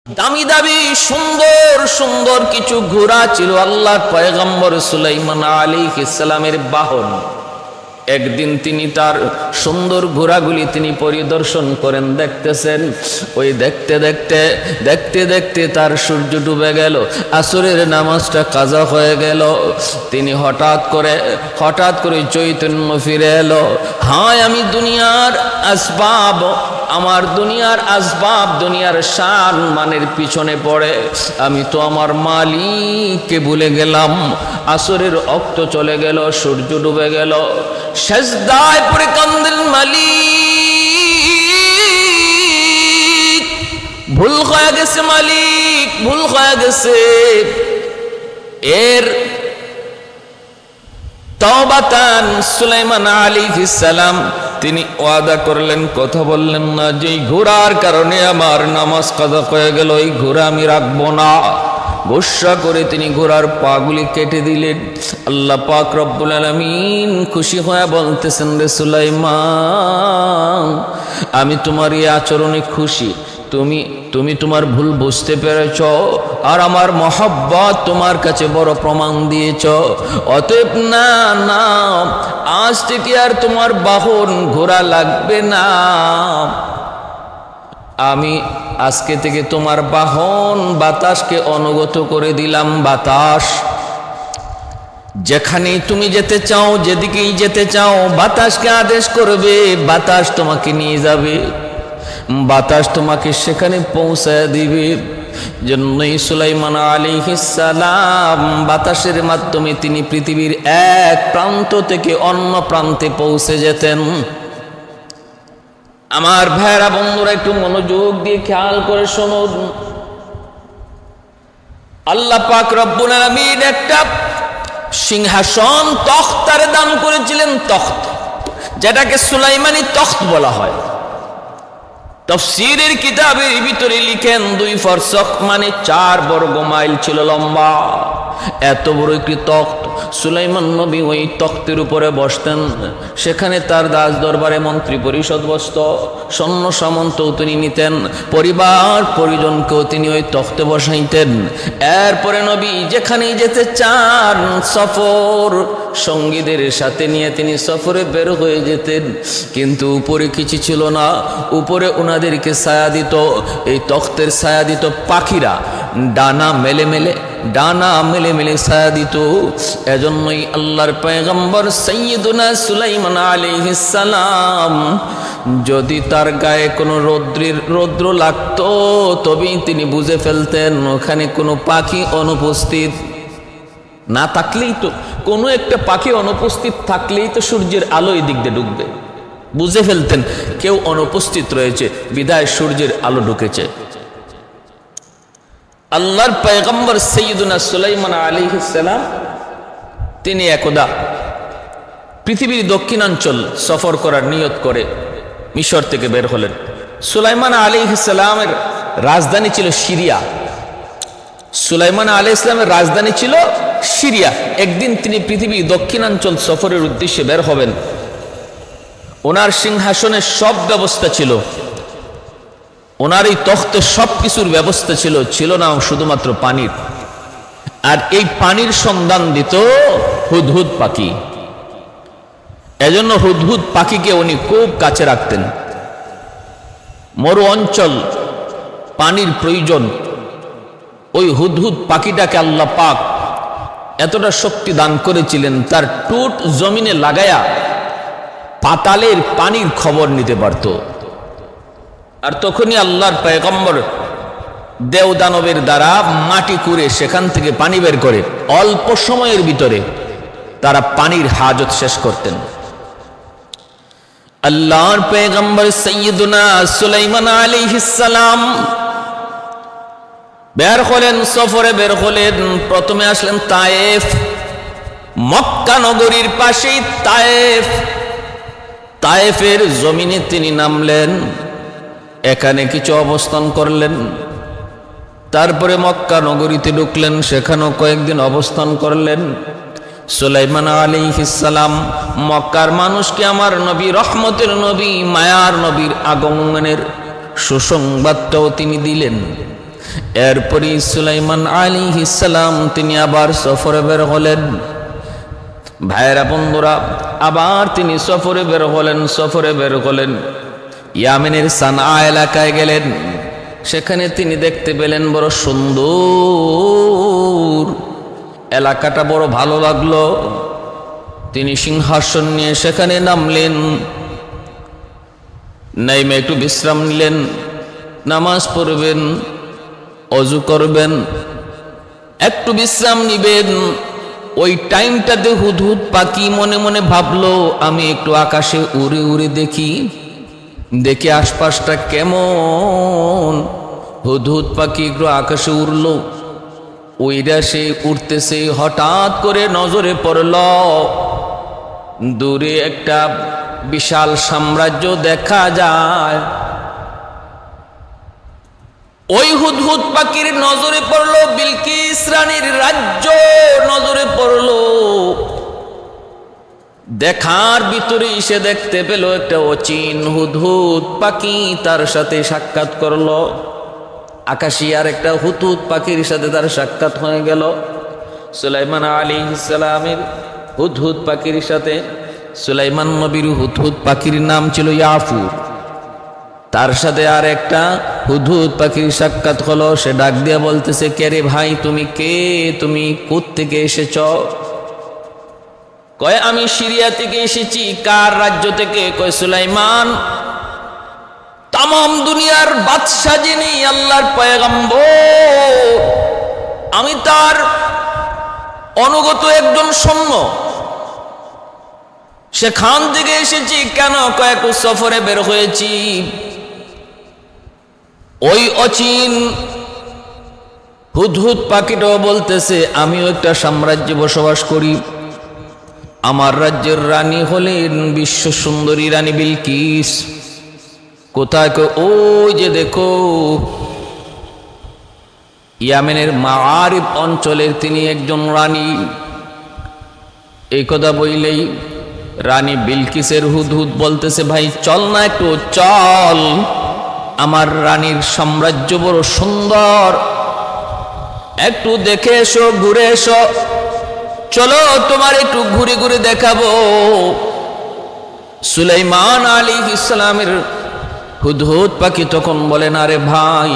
দামি দামি সুন্দর সুন্দর কিছু ঘোড়া ছিল আল্লাহর পয়গম্বর সুলাইমান আলাইহিস সালামের বাহন। একদিন তিনি তার সুন্দর ঘোড়াগুলি তিনি পরিদর্শন করেন, দেখতেছেন। ওই দেখতে দেখতে দেখতে দেখতে তার সূর্য ডুবে গেল, আসরের নামাজটা কাজা হয়ে গেল। তিনি হঠাৎ করে চৈতন্য ফিরে এলো। হায়, আমি দুনিয়ার আসবাব, আমার দুনিয়ার আসবাব, দুনিয়ার শান মানের পিছনে পড়ে আমি তো আমার মালিককে ভুলে গেলাম। আসরের অক্ত চলে গেল, সূর্য ডুবে গেল, সেজদায় পড়ে কান্দেন, মালিক ভুল হয়ে গেছে, মালিক ভুল হয়ে গেছে। এর তওবাতান সুলাইমান আলাইহিস সালাম তিনি ওয়াদা করলেন, কথা বললেন না, যে ঘোড়ার কারণে আমার নামাজ কাজা হয়ে গেল, এই ঘোড়া আমি রাখবো না। গোসা করে তিনি ঘোড়ার পাগুলি কেটে দিলেন। আল্লাহ পাক রব্বুল আলামিন খুশি হয়ে বলতেছেন, রে সুলাইমান, আমি তোমার এই আচরণে খুশি। তুমি তোমার ভুল বুঝতে পেরেছ, আর আমার মহব্বত তোমার কাছে বড় প্রমাণ দিয়েছ। অতএব না, আজ থেকে আর তোমার বাহন ঘোড়া লাগবে না। আমি আজকে থেকে তোমার বাহন বাতাসকে অনুগত করে দিলাম। বাতাস, যেখানেই তুমি যেতে চাও, যেদিকেই যেতে চাও, বাতাসকে আদেশ করবে, বাতাস তোমাকে নিয়ে যাবে, বাতাস তোমাকে সেখানে পৌঁছায় দিবে। জন্যই সুলাইমান আলাইহিস সালাম বাতাসের মাধ্যমে তিনি পৃথিবীর এক প্রান্ত থেকে অন্য প্রান্তে পৌঁছে যেতেন। আমার ভাইরা বন্ধুরা, একটু মনোযোগ দিয়ে খেয়াল করে শুনুন। আল্লাহ পাক রব্বুল আলামিন একটা সিংহাসন তখতারে দান করেছিলেন, তখত, যেটাকে সুলাইমানি তখত বলা হয়। তাফসীরের কিতাবের ভিতরে লিখেন 2 ফরসখ মানে 4 বর্গ মাইল ছিল লম্বা। এত বড় একটি তখ্ত, সুলাইমান নবী ওই তখ্তের উপরে বসতেন। সেখানে তার দাস দরবারে মন্ত্রী পরিষদ বসত, সৈন্য সামন্তও তিনি নিতেন, পরিবার পরিজনকেও তিনি ওই তখ্তে বসাইতেন। এরপরে নবী যেখানেই যেতে চান, সফর সঙ্গীদের সাথে নিয়ে তিনি সফরে বের হয়ে যেতেন। কিন্তু উপরে কিছু ছিল না, উপরে ওনাদেরকে ছায়া দিত, এই তখ্তের ছায়া দিত পাখিরা, ডানা মেলে মেলে ছায়া দিত। এজন্যই আল্লাহর পয়গম্বর সাইয়্যিদুনা সুলাইমান আলাইহিস সালাম যদি তার গায়ে কোনো রৌদ্র লাগতো, তবেই তিনি বুঝে ফেলতেন ওখানে কোনো পাখি অনুপস্থিত না থাকলেই তো, কোনো একটা পাখি অনুপস্থিত থাকলেই তো সূর্যের আলো এই দিক দিয়ে ঢুকবে। বুঝে ফেলতেন কেউ অনুপস্থিত রয়েছে, বিদায় সূর্যের আলো ঢুকেছে। আল্লাহর পয়গম্বর সাইয়্যিদুনা সুলাইমান আলাইহিস সালাম তিনি একদা পৃথিবীর দক্ষিণাঞ্চল সফর করার নিয়ত করে মিশর থেকে বের হলেন। সুলাইমান আলাইহিস সালামের রাজধানী ছিল সিরিয়া। সুলাইমান আলাইহিস সালামের রাজধানী ছিল সিরিয়া। একদিন তিনি পৃথিবীর দক্ষিণাঞ্চল সফরের উদ্দেশ্যে বের হবেন। ওনার সিংহাসনের সব ব্যবস্থা ছিল, ওনার এই তখ্তে সব কিছুর ব্যবস্থা ছিল না শুধুমাত্র পানির। আর এই পানির সন্ধান দিত হুদহুদ পাখি। এজন্য হুদহুদ পাখিকে উনি খুব কাছে রাখতেন। মরু অঞ্চল, পানির প্রয়োজন, ওই হুদহুদ পাখিটাকে আল্লাহ পাক এতটা শক্তি দান করেছিলেন, তার টুট জমিনে লাগায়া পাতালের পানির খবর নিতে পারত। আর তখনই আল্লাহর পয়গম্বর দেও দানবের দ্বারা মাটি কুড়ে সেখান থেকে পানি বের করে অল্প সময়ের ভিতরে তারা পানির হাজত শেষ করতেন। আল্লাহর পয়গম্বর সাইয়্যিদুনা সুলাইমান আলাইহিস সালাম বের হলেন, সফরে বের হলেন। প্রথমে আসলেন তায়েফ, মক্কা নগরীর পাশেই তায়েফ। তায়েফের জমিনে তিনি নামলেন, এখানে কিছু অবস্থান করলেন। তারপরে মক্কা নগরীতে ঢুকলেন, সেখানেও কয়েকদিন অবস্থান করলেন। সুলাইমান আলাইহিস সালাম মক্কার মানুষকে আমার নবী, রহমতের নবী, মায়ার নবীর আগমনের সুসংবাদটাও তিনি দিলেন। এরপরই সুলাইমান আলাইহিস সালাম তিনি আবার সফরে বের হলেন। ভাইয়েরা বন্ধুরা, আবার তিনি সফরে বের হলেন। ইয়ামেনের সানা এলাকায় গেলেন। সেখানে তিনি দেখতে পেলেন বড় সুন্দর, এলাকাটা বড় ভালো লাগলো। তিনি সিংহাসন নিয়ে সেখানে নামলেন, নাইমে একটু বিশ্রাম নিলেন, নামাজ পড়বেন, অজু করবেন, একটু বিশ্রাম নিবেন। ওই টাইমটাতে হুদহুদ পাখি মনে মনে ভাবলো, আমি একটু আকাশে উড়ে উড়ে দেখি আশপাশটা কেমন। হুদহুদ পাখি একটু আকাশে উড়লো, ওইটা সে উঠতেছে, হঠাৎ করে নজরে পড়ল দূরে একটা বিশাল সাম্রাজ্য দেখা যায়। ওই হুদহুদ পাখির নজরে পড়লো বিলকিস রানীর রাজ্য নজরে পড়লো। দেখার ভিতরে সে দেখতে পেল একটা অচিন হুদহুদ পাখি, তার সাথে সাক্ষাৎ করলো। আকাশী আর একটা হুদহুদ পাখির সাথে তার সাক্ষাৎ হয়ে গেল। সুলাইমান আলাইহিস সালামের হুদহুদ পাখির সাথে, সুলাইমান নবীর হুদহুদ পাখির নাম ছিল ইয়াফুর, তার সাথে আর একটা হুদহুদ পাখির সাক্ষাৎ হলো। সে ডাক দিয়া বলতেছে, কে রে ভাই, তুমি কে, তুমি কোত্থেকে এসেছ? কয়, আমি সিরিয়া থেকে এসেছি। কার রাজ্য থেকে? কয়, সুলাইমান, তামাম দুনিয়ার বাদশা যিনি, আল্লাহর পয়গম্বর, আমি তার অনুগত একজন সৈন্য, সেখান থেকে এসেছি। কেন? কয়েক সফরে বের হয়েছি। ওই অচিন হুদহুদ পাখিটাও বলতেছে, আমিও একটা সাম্রাজ্যে বসবাস করি। আমার রাজ্যের রানী হলেন বিশ্ব সুন্দরী রানী বিলকিস। কোথায়? ওই যে দেখো, ইয়ামেনের মাআরিব অঞ্চলের তিনি একজন রানী। এই কথা বললেই রানী বিলকিসের হুদহুদ বলতেছে, ভাই চল না, একটু চল, আমার রানীর সাম্রাজ্য বড় সুন্দর, একটু দেখে এসো, ঘুরে এসো, চলো তোমার একটু ঘুরে ঘুরে দেখাবো। সুলাইমান আলাইহিস সালামের হুদহুদ পাখি তখন বলেন, আরে ভাই,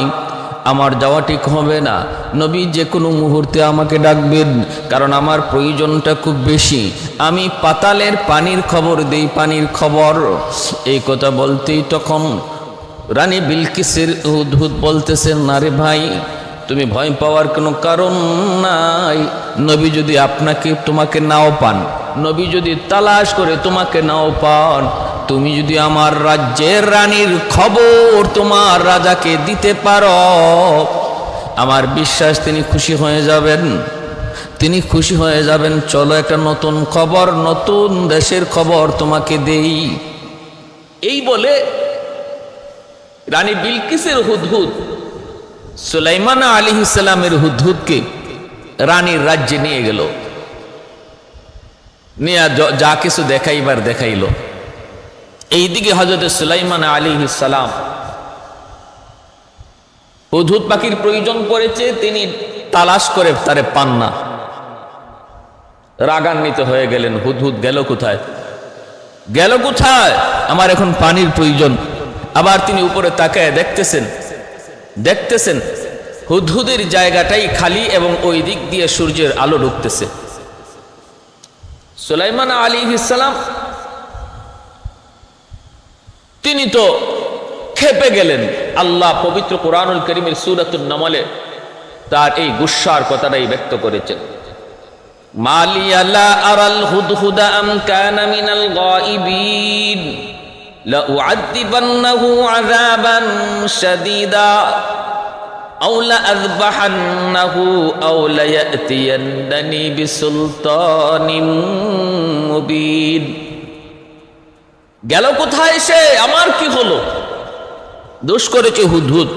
আমার যাওয়া ঠিক হবে না, নবী যে কোনো মুহূর্তে আমাকে ডাকবেন, কারণ আমার প্রয়োজনটা খুব বেশি। আমি পাতালের পানির খবর দেই, পানির খবর। এই কথা বলতেই তখন রানী বিলকিসের হুদহুদ বলতেছেন, না রে ভাই, তুমি ভয় পাওয়ার কোনো কারণ নাই। নবী যদি তোমাকে নাও পান, নবী যদি তালাশ করে তোমাকে নাও পান, তুমি যদি আমার রাজ্যের রানীর খবর তোমার রাজাকে দিতে পারো, আমার বিশ্বাস তিনি খুশি হয়ে যাবেন, তিনি খুশি হয়ে যাবেন। চলো একটা নতুন খবর, নতুন দেশের খবর তোমাকে দেই। এই বলে রানী বিলকিসের হুদহুদ সুলাইমান আলাইহিস সালামের হুদহুদকে রানীর রাজ্যে নিয়ে গেল, নিয়ে যা কিছু দেখাইবার দেখাইল। এইদিকে হযরত সুলাইমান আলাইহিস সালাম হুদহুদ পাখির প্রয়োজন পড়েছে, তিনি তালাশ করে তারে পান না, রাগান্বিত হয়ে গেলেন। হুদহুদ গেল কোথায়, গেল কোথায়, আমার এখন পানির প্রয়োজন। আবার তিনি উপরে তাকায় দেখতেছেন হুদহুদের জায়গাটাই খালি এবং ওই দিক দিয়ে সূর্যের আলো ঢুকতেছে। সুলাইমান আলাইহিস সালাম তিনি তো খেপে গেলেন। আল্লাহ পবিত্র কুরআনুল কারীমের সূরাতুন নামলে তার এই গুসার কথাটাই ব্যক্ত করেছেন। মালিয়া লা আরাল হুদহুদা আম কানা মিনাল গায়িবিন লা উআযিবান্নাহু আযাবান শাদীদা আও লা আযবাহান্নাহু আও লা ইয়াতিয়ান্নানি বিসুলতানিন মুবিন। গেল কোথায় সে, আমার কি হলো? দোষ করেছে হুদহুদ,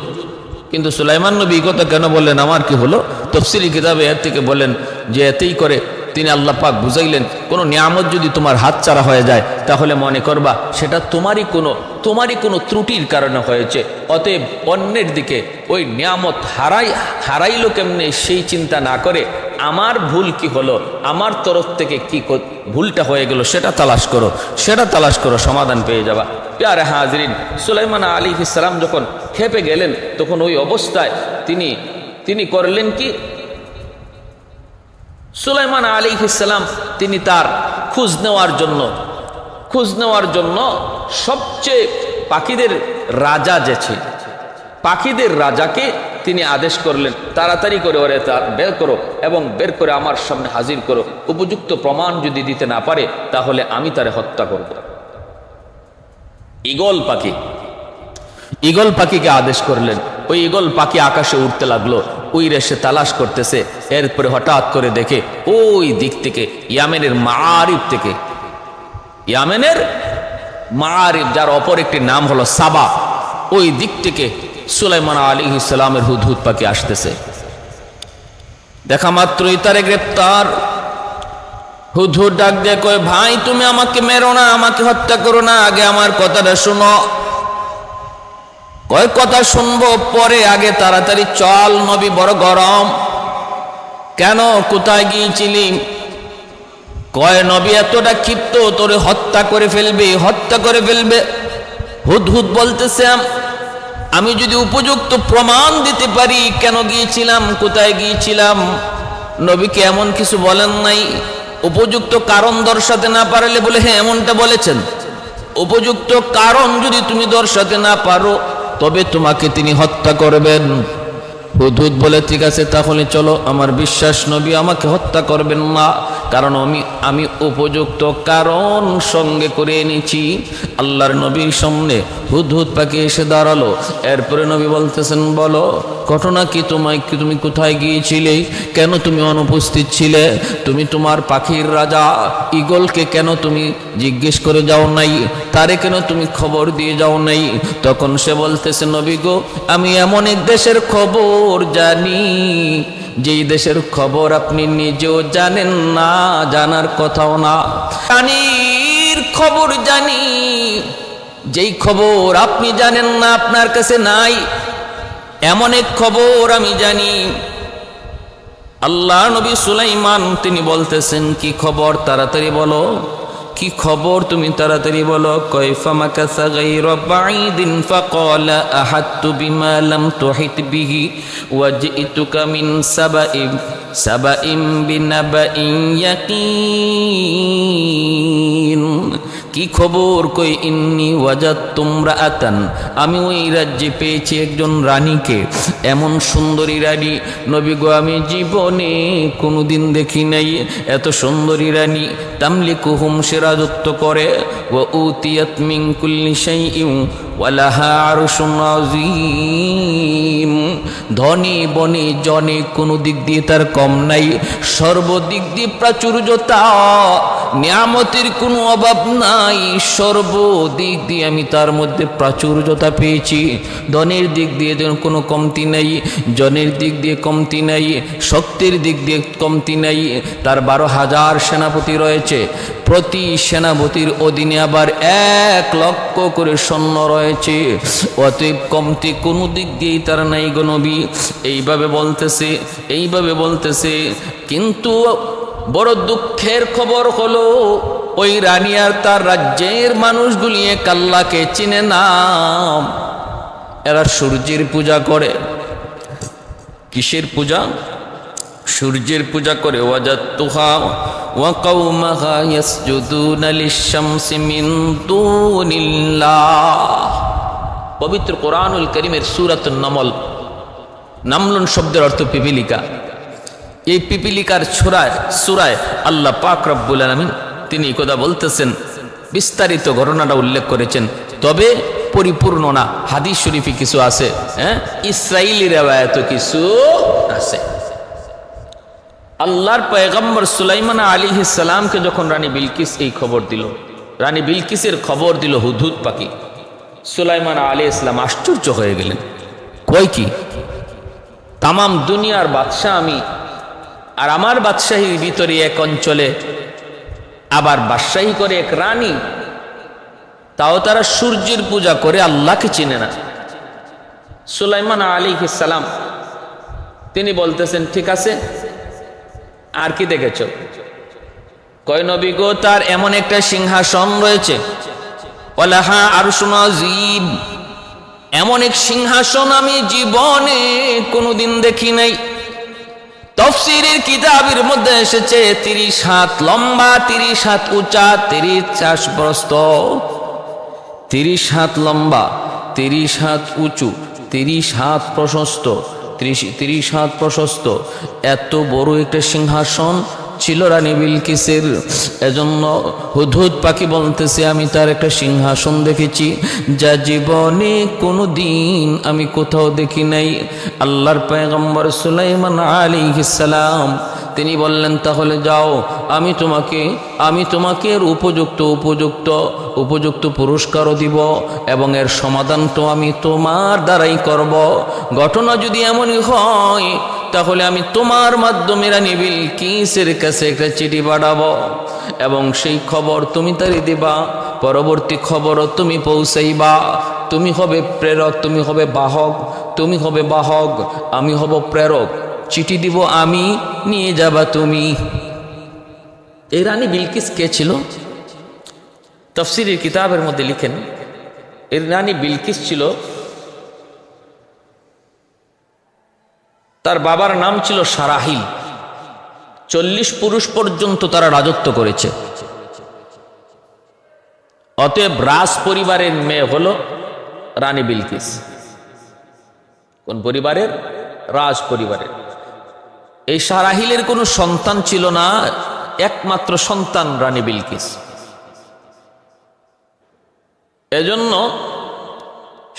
কিন্তু সুলাইমান নবী কথা কেন বললেন আমার কি হলো? তাফসীরি কিতাবে এর থেকে বলেন যে এতেই করে তিনি আল্লাহ পাক বুঝাইলেন, কোনো নিয়ামত যদি তোমার হাতছাড়া হয়ে যায় তাহলে মনে করবা সেটা তোমারই কোনো ত্রুটির কারণে হয়েছে। অতএব অন্যের দিকে ওই নিয়ামত হারাইলো কেমনে সেই চিন্তা না করে আমার ভুল কি হলো, আমার তরফ থেকে কি ভুলটা হয়ে গেল সেটা তালাশ করো, সমাধান পেয়ে যাবা। প্যারে হাজরিন, সুলাইমান আলাইহিস সালাম যখন খেপে গেলেন তখন ওই অবস্থায় তিনি করলেন কি, সুলাইমান আলাইহিস সালাম তিনি তার খোঁজ নেওয়ার জন্য সবচেয়ে পাখিদের রাজা যে ছিল, পাখিদের রাজাকে তিনি আদেশ করলেন, তাড়াতাড়ি করে ওরে বের করো এবং বের করে আমার সামনে হাজির করো। উপযুক্ত প্রমাণ যদি দিতে না পারে তাহলে আমি তারে হত্যা করব। ঈগল পাখিকে আদেশ করলেন। ওই ঈগল পাখি আকাশে উঠতে লাগলো, উইরে সে তালাশ করতেছে। এরপরে হঠাৎ করে দেখে ওই দিক থেকে ইয়ামেনের মাআরিব, যার অপর একটি নাম হলো সাবা, ওই দিক থেকে সুলাইমান আলাইহিস সালামের হুদহুদ পাখি আসতেছে। দেখা মাত্রই তারে গ্রেপ্তার। হুদহুদ ডাক দিয়ে কয়, ভাই তুমি আমাকে মেরো না, আমাকে হত্যা করো না, আগে আমার কথাটা শুনো। কয় কথা শুনবো পরে, আগে তাড়াতাড়ি চল, নবী বড় গরম। কেন, কোথায় গিয়েছিলি? কয় নবী এতটা ক্ষিপ্ত, তোরে হত্যা করে ফেলবে। হুদহুদ বলতেছে, আমি যদি উপযুক্ত প্রমাণ দিতে পারি কেন গিয়েছিলাম, কোথায় গিয়েছিলাম, নবীকে এমন কিছু বলেন নাই। উপযুক্ত কারণ দর্শাতে না পারলে বলে হ্যাঁ এমনটা বলেছেন। উপযুক্ত কারণ যদি তুমি দর্শাতে না পারো তবে তোমাকে তিনি হত্যা করবেন। হুদহুদ বলে, ঠিক আছে তাহলে চলো, আমার বিশ্বাস নবী আমাকে হত্যা করবেন না, কারণ আমি উপযুক্ত কারণ সঙ্গে করে এনেছি। আল্লাহর নবীর সামনে হুদহুদ পাখি এসে দাঁড়ালো। এরপরে নবী বলতেছেন, বলো ঘটনা কি, তুমি কোথায় গিয়েছিলে, কেন তুমি অনুপস্থিত ছিলে, তুমি তোমার পাখির রাজা ঈগলকে কেন তুমি জিজ্ঞেস করে যাও নাই, তারে কেন তুমি খবর দিয়ে যাও নাই? তখন সে বলতেছে, নবী গো, আমি এমন এক দেশের খবর জানি যেই দেশের খবর আপনি নিজেও জানেন না, জানার কথাও না। পানির খবর জানি, যেই খবর আপনি জানেন না, আপনার কাছে নাই, এমন এক খবর আমি জানি। আল্লাহ নবী সুলাইমান তিনি বলতেছেন, কি খবর, তাড়াতাড়ি বলো, কি খবর তুমি তাড়াতাড়ি বলো। কাইফা মাকাসা গায়রা বাঈদিন ফাকালা আহাততু বিমা লাম তুহিত বিহি ওয়াজিতুকা মিন সাবাইম বিনাবাইন ইয়াকিন। কি খবর? কই ইন্নী ওয়াজাদতু ইমরাআতান, আমি ওই রাজ্যে পেয়েছি একজন রানীকে, এমন সুন্দরী রানী নবী গো আমি জীবনে কোনোদিন দেখি নাই এত সুন্দরী রানী। তামলিকুহুম, সে রাজত্ব করে, ওয়া উতিয়াত মিন কুল্লি শাইইন ওয়া লাহা আরশুন আযীম। ধনী বনে জনে কোনো দিক দিয়ে তার কম নাই, সর্বদিক দিয়ে প্রাচুর্যতা, নিয়ামতের কোনো অভাব নাই, সর্বদিক দিয়ে আমি তার মধ্যে প্রাচুর্যতা পেয়েছি। ধনের দিক দিয়ে কোনো কমতি নাই, জনের দিক দিয়ে কমতি নাই, শক্তির দিক দিয়ে কমতি নাই। তার 12,000 সেনাপতি রয়েছে, প্রতি সেনাপতির অধীনে আবার 1 লক্ষ করে সৈন্য রয়েছে। অতএব কমতি কোনো দিক দিয়েই তার নাই গো নবী। এইভাবে বলতেছে, কিন্তু বড় দুঃখের খবর হলো ওই রানী আর তার রাজ্যের মানুষগুলি এক আল্লাহকে চিনে না। এরা সূর্যের পূজা করে। কিসের পূজা? সূর্যের পূজা করে। ওয়াজাদতুহা ওয়া কওমাহা ইয়াসজুদুনা লিশ-শামসি মিন দুনিল্লাহ। পবিত্র কোরআনুল কারীমের সূরাতুন নামল, নামলুন শব্দের অর্থ পিপিলিকা। এই পিপিলিকার সূরায় আল্লাহ পাক রব্বুল আলামিন তিনি কথা বলতেছেন, বিস্তারিত ঘটনাটা উল্লেখ করেছেন, তবে পরিপূর্ণ না। হাদিস শরীফে কিছু আছে, ইসরাইলি রিওয়ায়াত কিছু আছে। আল্লাহর পয়গম্বর সুলাইমান আলাইহিস সালামকে যখন রানী বিলকিস এই খবর দিল, রানী বিলকিসের খবর দিল হুদহুদ পাখি, সুলাইমান আলাইহিস সালাম আশ্চর্য হয়ে গেলেন। কয় কি, তামাম দুনিয়ার বাদশাহ আমি, আর আমার বাদশাহীর ভিতরে এক অঞ্চলে আবার বাদশাহী করে এক রানী, তাও তারা সূর্যের পূজা করে, আল্লাহকে চিনে না। সুলাইমান আলাইহিস সালাম তিনি বলতেছেন, ঠিক আছে, আর কি দেখেছ? কয় নবী গো, তার এমন একটা সিংহাসন রয়েছে, ওয়ালাহা আরশুন আযীম, এমন এক সিংহাসন আমি জীবনে কোনোদিন দেখি নাই। তাফসীরের কিতাবের মধ্যে এসেছে 30 হাত লম্বা, 30 হাত উঁচা, 30 প্রস্থ, 30 হাত লম্বা, 30 হাত উঁচু, 30 হাত প্রশস্ত, 30 হাত প্রশস্ত, এত বড় একটা সিংহাসন ছিল রানী বিলকিসের। এজন্য হুদহুদ পাখি বলতেছে, আমি তার একটা সিংহাসন দেখেছি যা জীবনে কোনো দিন আমি কোথাও দেখি নাই। আল্লাহর পয়গম্বর সুলাইমান আলাইহিস সালাম তিনি বললেন, তাহলে যাও, আমি তোমাকে এর উপযুক্ত পুরস্কারও দিব এবং এর সমাধান তো আমি তোমার দ্বারাই করব। ঘটনা যদি এমনই হয় তাহলে আমি তোমার মাধ্যমে রানী বিলকিসের কাছে একটা চিঠি পাঠাবো এবং সেই খবর তুমি তারে দিবা, পরবর্তী খবরও তুমি পৌঁছাইবা। তুমি হবে প্রেরক, তুমি হবে বাহক, আমি হব প্রেরক। চিঠি দিব আমি, নিয়ে যাবা তুমি। এই রানী বিলকিস কে ছিল? তাফসীরের কিতাবের মধ্যে লিখেন, এই রানী বিলকিস ছিল, তার বাবার নাম ছিল সারাহিল। 40 পুরুষ পর্যন্ত তারা রাজত্ব করেছে। অতএব রাজ পরিবারের মেয়ে হলো রানী বিলকিস। কোন পরিবারের? রাজ পরিবারের। এই সারাহিলের কোনো সন্তান ছিল না, একমাত্র সন্তান রানী বিলকিস। এজন্য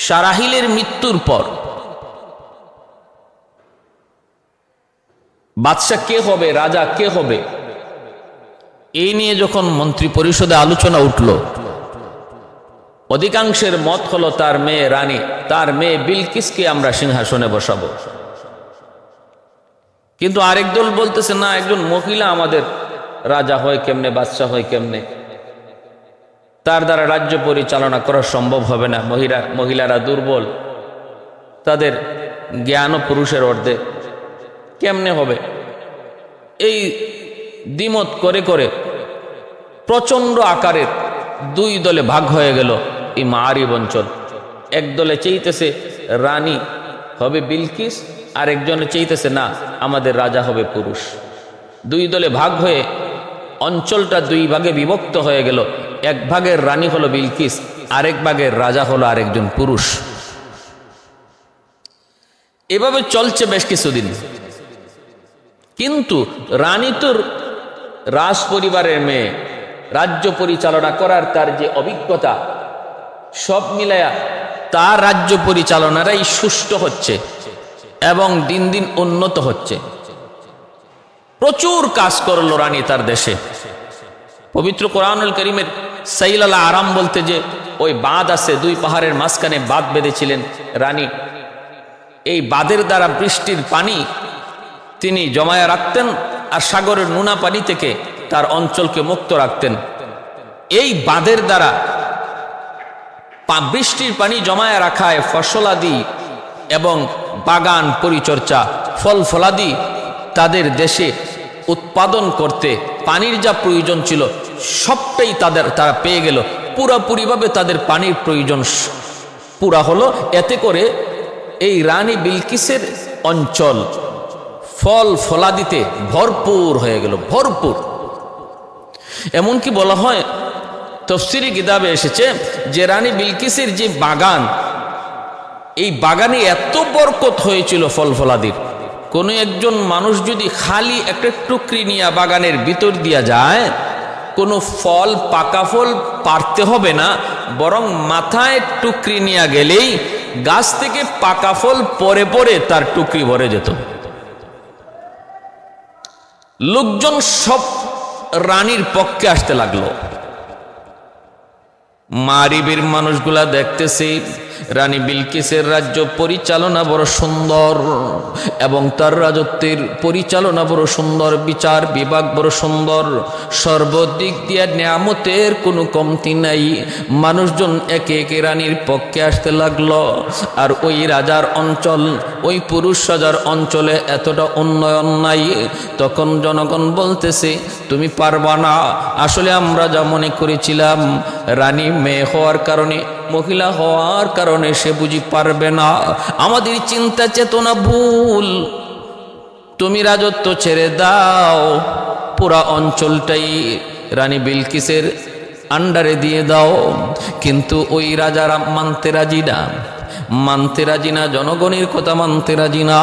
সারাহিলের মৃত্যুর পর বাদশাহ কে হবে, রাজা কে হবে, এই নিয়ে যখন মন্ত্রী পরিষদে আলোচনা উঠল, অধিকাংশের মত হলো তার মেয়ে রানী, তার মেয়ে বিলকিসকে আমরা সিংহাসনে বসাবো। কিন্তু আরেক দল বলতেছে, না, একজন মহিলা আমাদের রাজা হয় কেমনে, বাদশাহ হয় কেমনে, তার দ্বারা রাজ্য পরিচালনা করা সম্ভব হবে না। মহিলারা দুর্বল, তাদের জ্ঞানও পুরুষের অর্ধেক, কেমনে হবে? এই দ্বিমত করে করে প্রচন্ড আকারের 2 দলে ভাগ হয়ে গেল এই মাআরিব অঞ্চল। এক দলে চাইতেছে রানী হবে বিলকিস, আর একজনে চাইতেছে না, আমাদের রাজা হবে পুরুষ। 2 দলে ভাগ হয়ে অঞ্চলটা 2 ভাগে বিভক্ত হয়ে গেল। এক ভাগের রানী হলো বিলকিস, আরেক ভাগের রাজা হলো আরেকজন পুরুষ। এভাবে চলছে বেশ কিছুদিন। কিন্তু রানী তো রাজ পরিবারের মেয়ে, রাজ্য পরিচালনা করার তার যে অভিজ্ঞতা, সব মিলায়া তার রাজ্য পরিচালনাটাই সুষ্ঠু হচ্ছে এবং দিন দিন উন্নত হচ্ছে। প্রচুর কাজ করলো রানী তার দেশে। পবিত্র কোরআনুল কারীমের সাইল আল আরাম বলতে যে ওই বাঁধ আছে, 2 পাহাড়ের মাঝখানে বাঁধ বেঁধেছিলেন রানী। এই বাঁধের দ্বারা বৃষ্টির পানি তিনি জমায়া রাখতেন আর সাগরের নোনা পানি থেকে তার অঞ্চলকে মুক্ত রাখতেন। এই বাঁধের দ্বারা বৃষ্টির পানি জমায়া রাখায় ফসলাদি এবং বাগান পরিচর্যা, ফল ফলাদি তাদের দেশে উৎপাদন করতে পানির যা প্রয়োজন ছিল সবটাই তারা পেয়ে গেল। পুরাপুরিভাবে তাদের পানির প্রয়োজন পুরা হলো। এতে করে এই রানী বিলকিসের অঞ্চল ফল ফলাদিতে ভরপুর হয়ে গেল, ভরপুর। এমনকি বলা হয়, তাফসীরে কিতাবে এসেছে যে রানী বিলকিসের যে বাগান, এই বাগানে এত বরকত হয়েছিল ফল ফলাদির, কোনো একজন মানুষ যদি খালি একটা টুকরি নিয়ে বাগানের ভিতর দিয়া যায়, কোনো ফল, পাকা ফল পারতে হবে না, বরং মাথায় টুকরি নিয়ে গেলেই গাছ থেকে পাকা ফল পরে পরে তার টুকরি ভরে যেত। লোকজন সব রানীর পক্ষে আসতে লাগলো। মারিবের মানুষগুলা দেখতেছে রানী বিলকিসের রাজ্য পরিচালনা বড় সুন্দর এবং তার রাজত্বের পরিচালনা বড় সুন্দর, বিচার বিভাগ বড় সুন্দর, সর্বদিক দিয়ে নিয়ামতের কোনো কমতি নাই। মানুষজন একে একে রানীর পক্ষে আসতে লাগলো। আর ওই রাজার অঞ্চল, ওই পুরুষ রাজার অঞ্চলে এতটা উন্নয়ন নাই। তখন জনগণ বলতেছে তুমি পারবা না। আসলে আমরা যা মনে করেছিলাম রানী মেয়ে হওয়ার কারণে, মহিলা হওয়ার কারণে সে বুঝি পারবে না, আমাদের চিন্তা চেতনা ভুল। তুমি রাজত্ব ছেড়ে দাও, পুরা অঞ্চলটাই রানী বিলকিসের আন্ডারে দিয়ে দাও। কিন্তু ওই রাজারা মানতে রাজি না, জনগণের কথা মানতে রাজি না,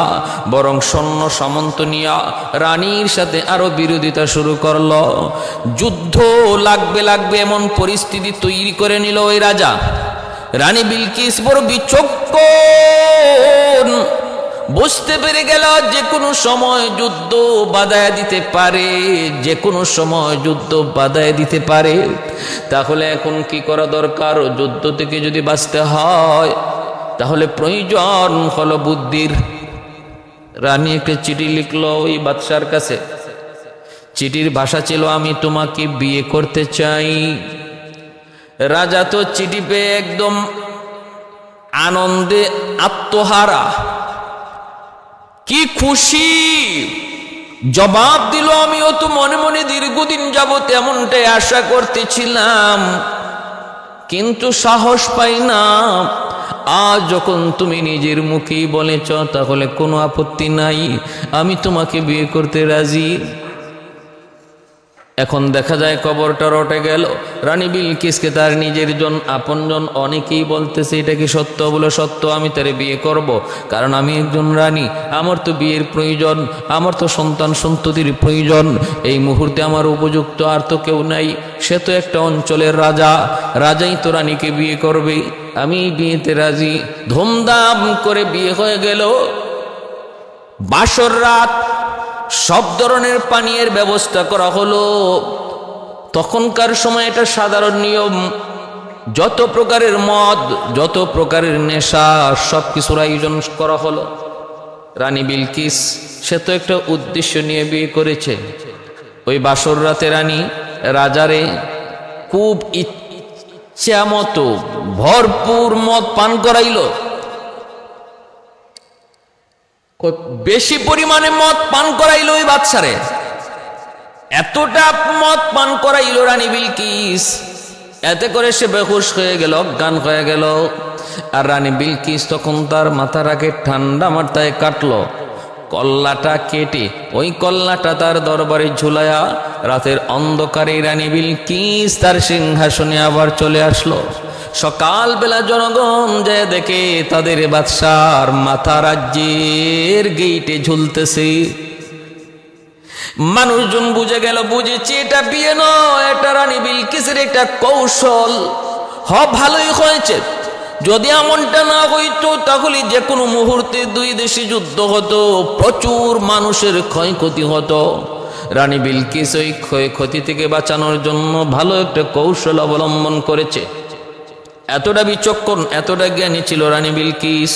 বরং সৈন্য সামন্ত নিয়া রানীর সাথে আরো বিরোধিতা শুরু করলো। যুদ্ধ লাগবে এমন পরিস্থিতি তৈরি করে নিল ওই রাজা। রানী বিলকিস বড় বিচক্ষণ, বুঝতে পেরে গেল যে কোনো সময় যুদ্ধ বাধায় দিতে পারে, যে কোনো সময় যুদ্ধ বাধায় দিতে পারে। তাহলে এখন কি করা দরকার? যুদ্ধ থেকে যদি বাঁচতে হয় তাহলে প্রয়োজন হলো বুদ্ধির। রানী একটা চিঠি লিখলো ওই বাদশার কাছে। চিঠির ভাষা ছিল আমি তোমাকে বিয়ে করতে চাই। রাজা তো চিঠি পেয়ে একদম আনন্দে আত্মহারা, কি খুশি, জবাব দিল আমিও তো মনে মনে দীর্ঘদিন যাবত এমনটাই আশা করতেছিলাম, কিন্তু সাহস পাই না। আজ যখন তুমি নিজের মুখেই বলেছ তাহলে কোনো আপত্তি নাই, আমি তোমাকে বিয়ে করতে রাজি। এখন দেখা যায় কবরটা রটে গেল। রানী বিলকিসকে তার নিজের আপনজন অনেকেই বলতেছে এটা কি সত্য? বলে সত্য, আমি তারে বিয়ে করব, কারণ আমি একজন রানী, আমার তো বিয়ের প্রয়োজন, আমার তো সন্তান সন্ততির প্রয়োজন। এই মুহূর্তে আমার উপযুক্ত আর তো কেউ নাই, সে তো একটা অঞ্চলের রাজা, রাজাই তো রানীকে বিয়ে করবে, আমি বিয়েতে রাজি। ধুমধাম করে বিয়ে হয়ে গেল। বাসর রাত, সব ধরনের পানীয়ের ব্যবস্থা করা হলো। তখনকার সময় এটা সাধারণ নিয়ম, যত প্রকারের মদ, যত প্রকারের নেশা, সব কিছুর আয়োজন করা হলো। রানী বিলকিস সে তো একটা উদ্দেশ্য নিয়ে বিয়ে করেছে। ওই বাসর রাতে রানী রাজারে খুব ইচ্ছা মতো ভরপুর মদ পান করাইল। বেশি পরিমাণে মদ পান করাইল ওই বাদশারে, এতটা মদ পান করাইল রানী বিলকিস, এতে করে সে বেহুশ হয়ে গেল, অজ্ঞান হয়ে গেল। আর রানী বিলকিস তখন তার মাথার আগে ঠান্ডা মাথায় কাটলো, কল্লাটা কেটে ওই কল্লাটা তার দরবারে ঝুলায়া রাতের অন্ধকারে রানী বিলকিস তার সিংহাসনে আবার চলে আসলো। সকালবেলা জনগণ যায় দেখে তাদের বাদশার মাথা রাজ্যের গেইটে ঝুলতেছে। মানুষজন বুঝে গেল, বুঝেছে এটা বিয়ে নয়, এটা রানী বিলকিসের একটা কৌশল। ভালোই হয়েছে, যদি এমনটা না হইতো তাহলে যে কোনো মুহূর্তে দুই দেশে যুদ্ধ হতো, প্রচুর মানুষের ক্ষয়ক্ষতি হতো। রানী বিলকিস ওই ক্ষয়ক্ষতি থেকে বাঁচানোর জন্য ভালো একটা কৌশল অবলম্বন করেছে। এতটা বিচক্ষণ, এতটা জ্ঞানী ছিল রানী বিলকিস।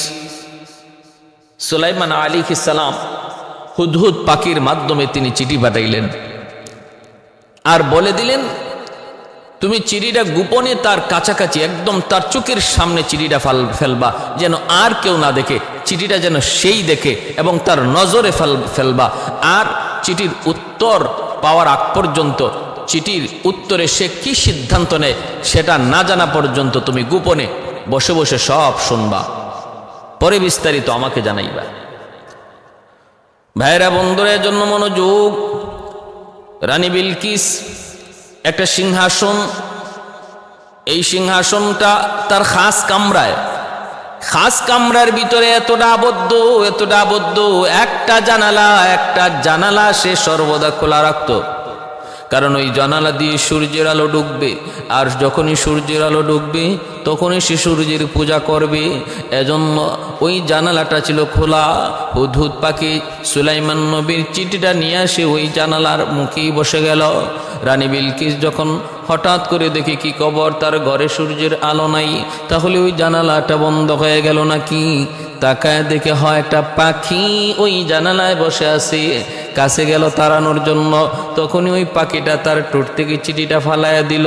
সুলাইমান আলাইহিস সালাম হুদহুদ পাখির মাধ্যমে তিনি চিঠি পাঠাইলেন আর বলে দিলেন তুমি চিঠিটা গোপনে তার কাছাকাছি, একদম তার চোখের সামনে চিঠিটা ফেলবা, যেন আর কেউ না দেখে, চিঠিটা যেন সেই দেখে এবং তার নজরে ফেলবা। আর চিঠির উত্তর পাওয়ার আগ পর্যন্ত, চিঠির উত্তরে সে কি সিদ্ধান্ত নেয় সেটা না জানা পর্যন্ত তুমি গোপনে বসে বসে সব শুনবা, পরে বিস্তারিত আমাকে জানাইবা। ভাইরা বন্ধুদের জন্য মনোযোগ। রানী বিলকিস একটা সিংহাসন, এই সিংহাসনটা তার খাস কামরায়, খাস কামরার ভিতরে এতটা আবদ্ধ, একটা জানালা সে সর্বদা খোলা রাখত, কারণ ওই জানালা দিয়ে সূর্যের আলো ঢুকবে, আর যখনই সূর্যের আলো ঢুকবে তখনই সে সূর্যের পূজা করবে। এজন্য ওই জানালাটা ছিল খোলা। হুদহুদ পাখি সুলাইমান নবীর চিঠিটা নিয়ে আসে ওই জানালার মুখেই বসে গেল। রানী বিলকিস যখন হঠাৎ করে দেখি কি খবর, তার ঘরে সূর্যের আলো নাই। তাহলে ওই জানালাটা বন্ধ হয়ে গেল নাকি? তাকায় দেখে হয় একটা পাখি ওই জানালায় বসে আছে, কাছে গেল তাড়ানোর জন্য। তখনই ওই পাখিটা তার ঠোঁট থেকে চিঠিটা ফালাইয়া দিল।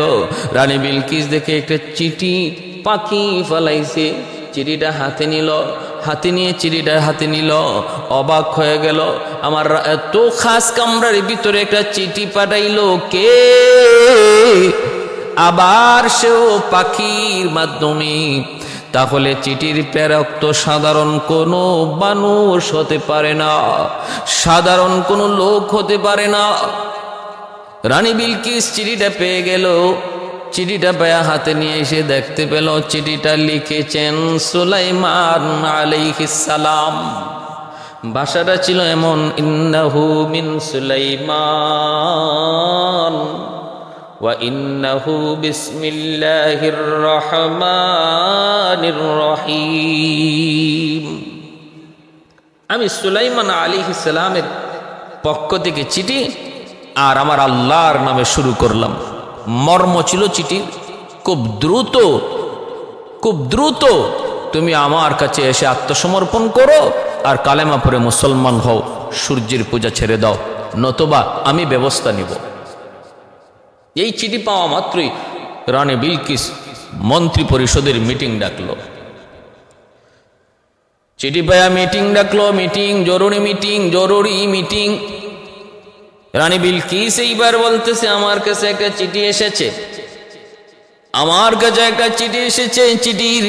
রানী বিলকিস দেখে একটা চিঠি পাখি ফালাইছে, চিঠিটা হাতে নিল, হাতে নিয়ে চিঠিটা হাতে নিল, অবাক হয়ে গেল। আমার এত খাস কামরার ভিতরে একটা চিঠি পাঠাইলো কে? আবার সেও পাখির মাধ্যমে। তাহলে চিঠির প্রেরক তো সাধারণ কোনো মানুষ হতে পারে না, সাধারণ কোনো লোক হতে পারে না। রানী বিলকিস চিঠিটা পেয়ে গেল, চিঠিটা পায়া হাতে নিয়ে এসে দেখতে পেল চিঠিটা লিখেছেন সুলাইমান আলাইহিস সালাম। ভাষাটা ছিল এমন, ইন্নাহু মিন সুলাইমান ওয়া ইন্নাহু বিসমিল্লাহির রহমানির রহিম। আমি সুলাইমান আলাইহিস সালামের পক্ষ থেকে চিঠি আর আমার আল্লাহর নামে শুরু করলাম। মর্ম ছিল চিঠি, খুব দ্রুত তুমি আমার কাছে এসে আত্মসমর্পণ করো আর কালেমা পড়ে মুসলমান হও, সূর্যের পূজা ছেড়ে দাও, নতুবা আমি ব্যবস্থা নিব। এই চিঠি পাওয়া মাত্রই রানী বিলকিস মন্ত্রী পরিষদের মিটিং ডাকলো। চিঠি পায়া মিটিং ডাকলো, মিটিং, জরুরি মিটিং। রানী বিলকিস এইবার বলতেছে, আমার কাছে একটা চিঠি এসেছে, আমার কাছে একটা চিঠি এসেছে, চিঠির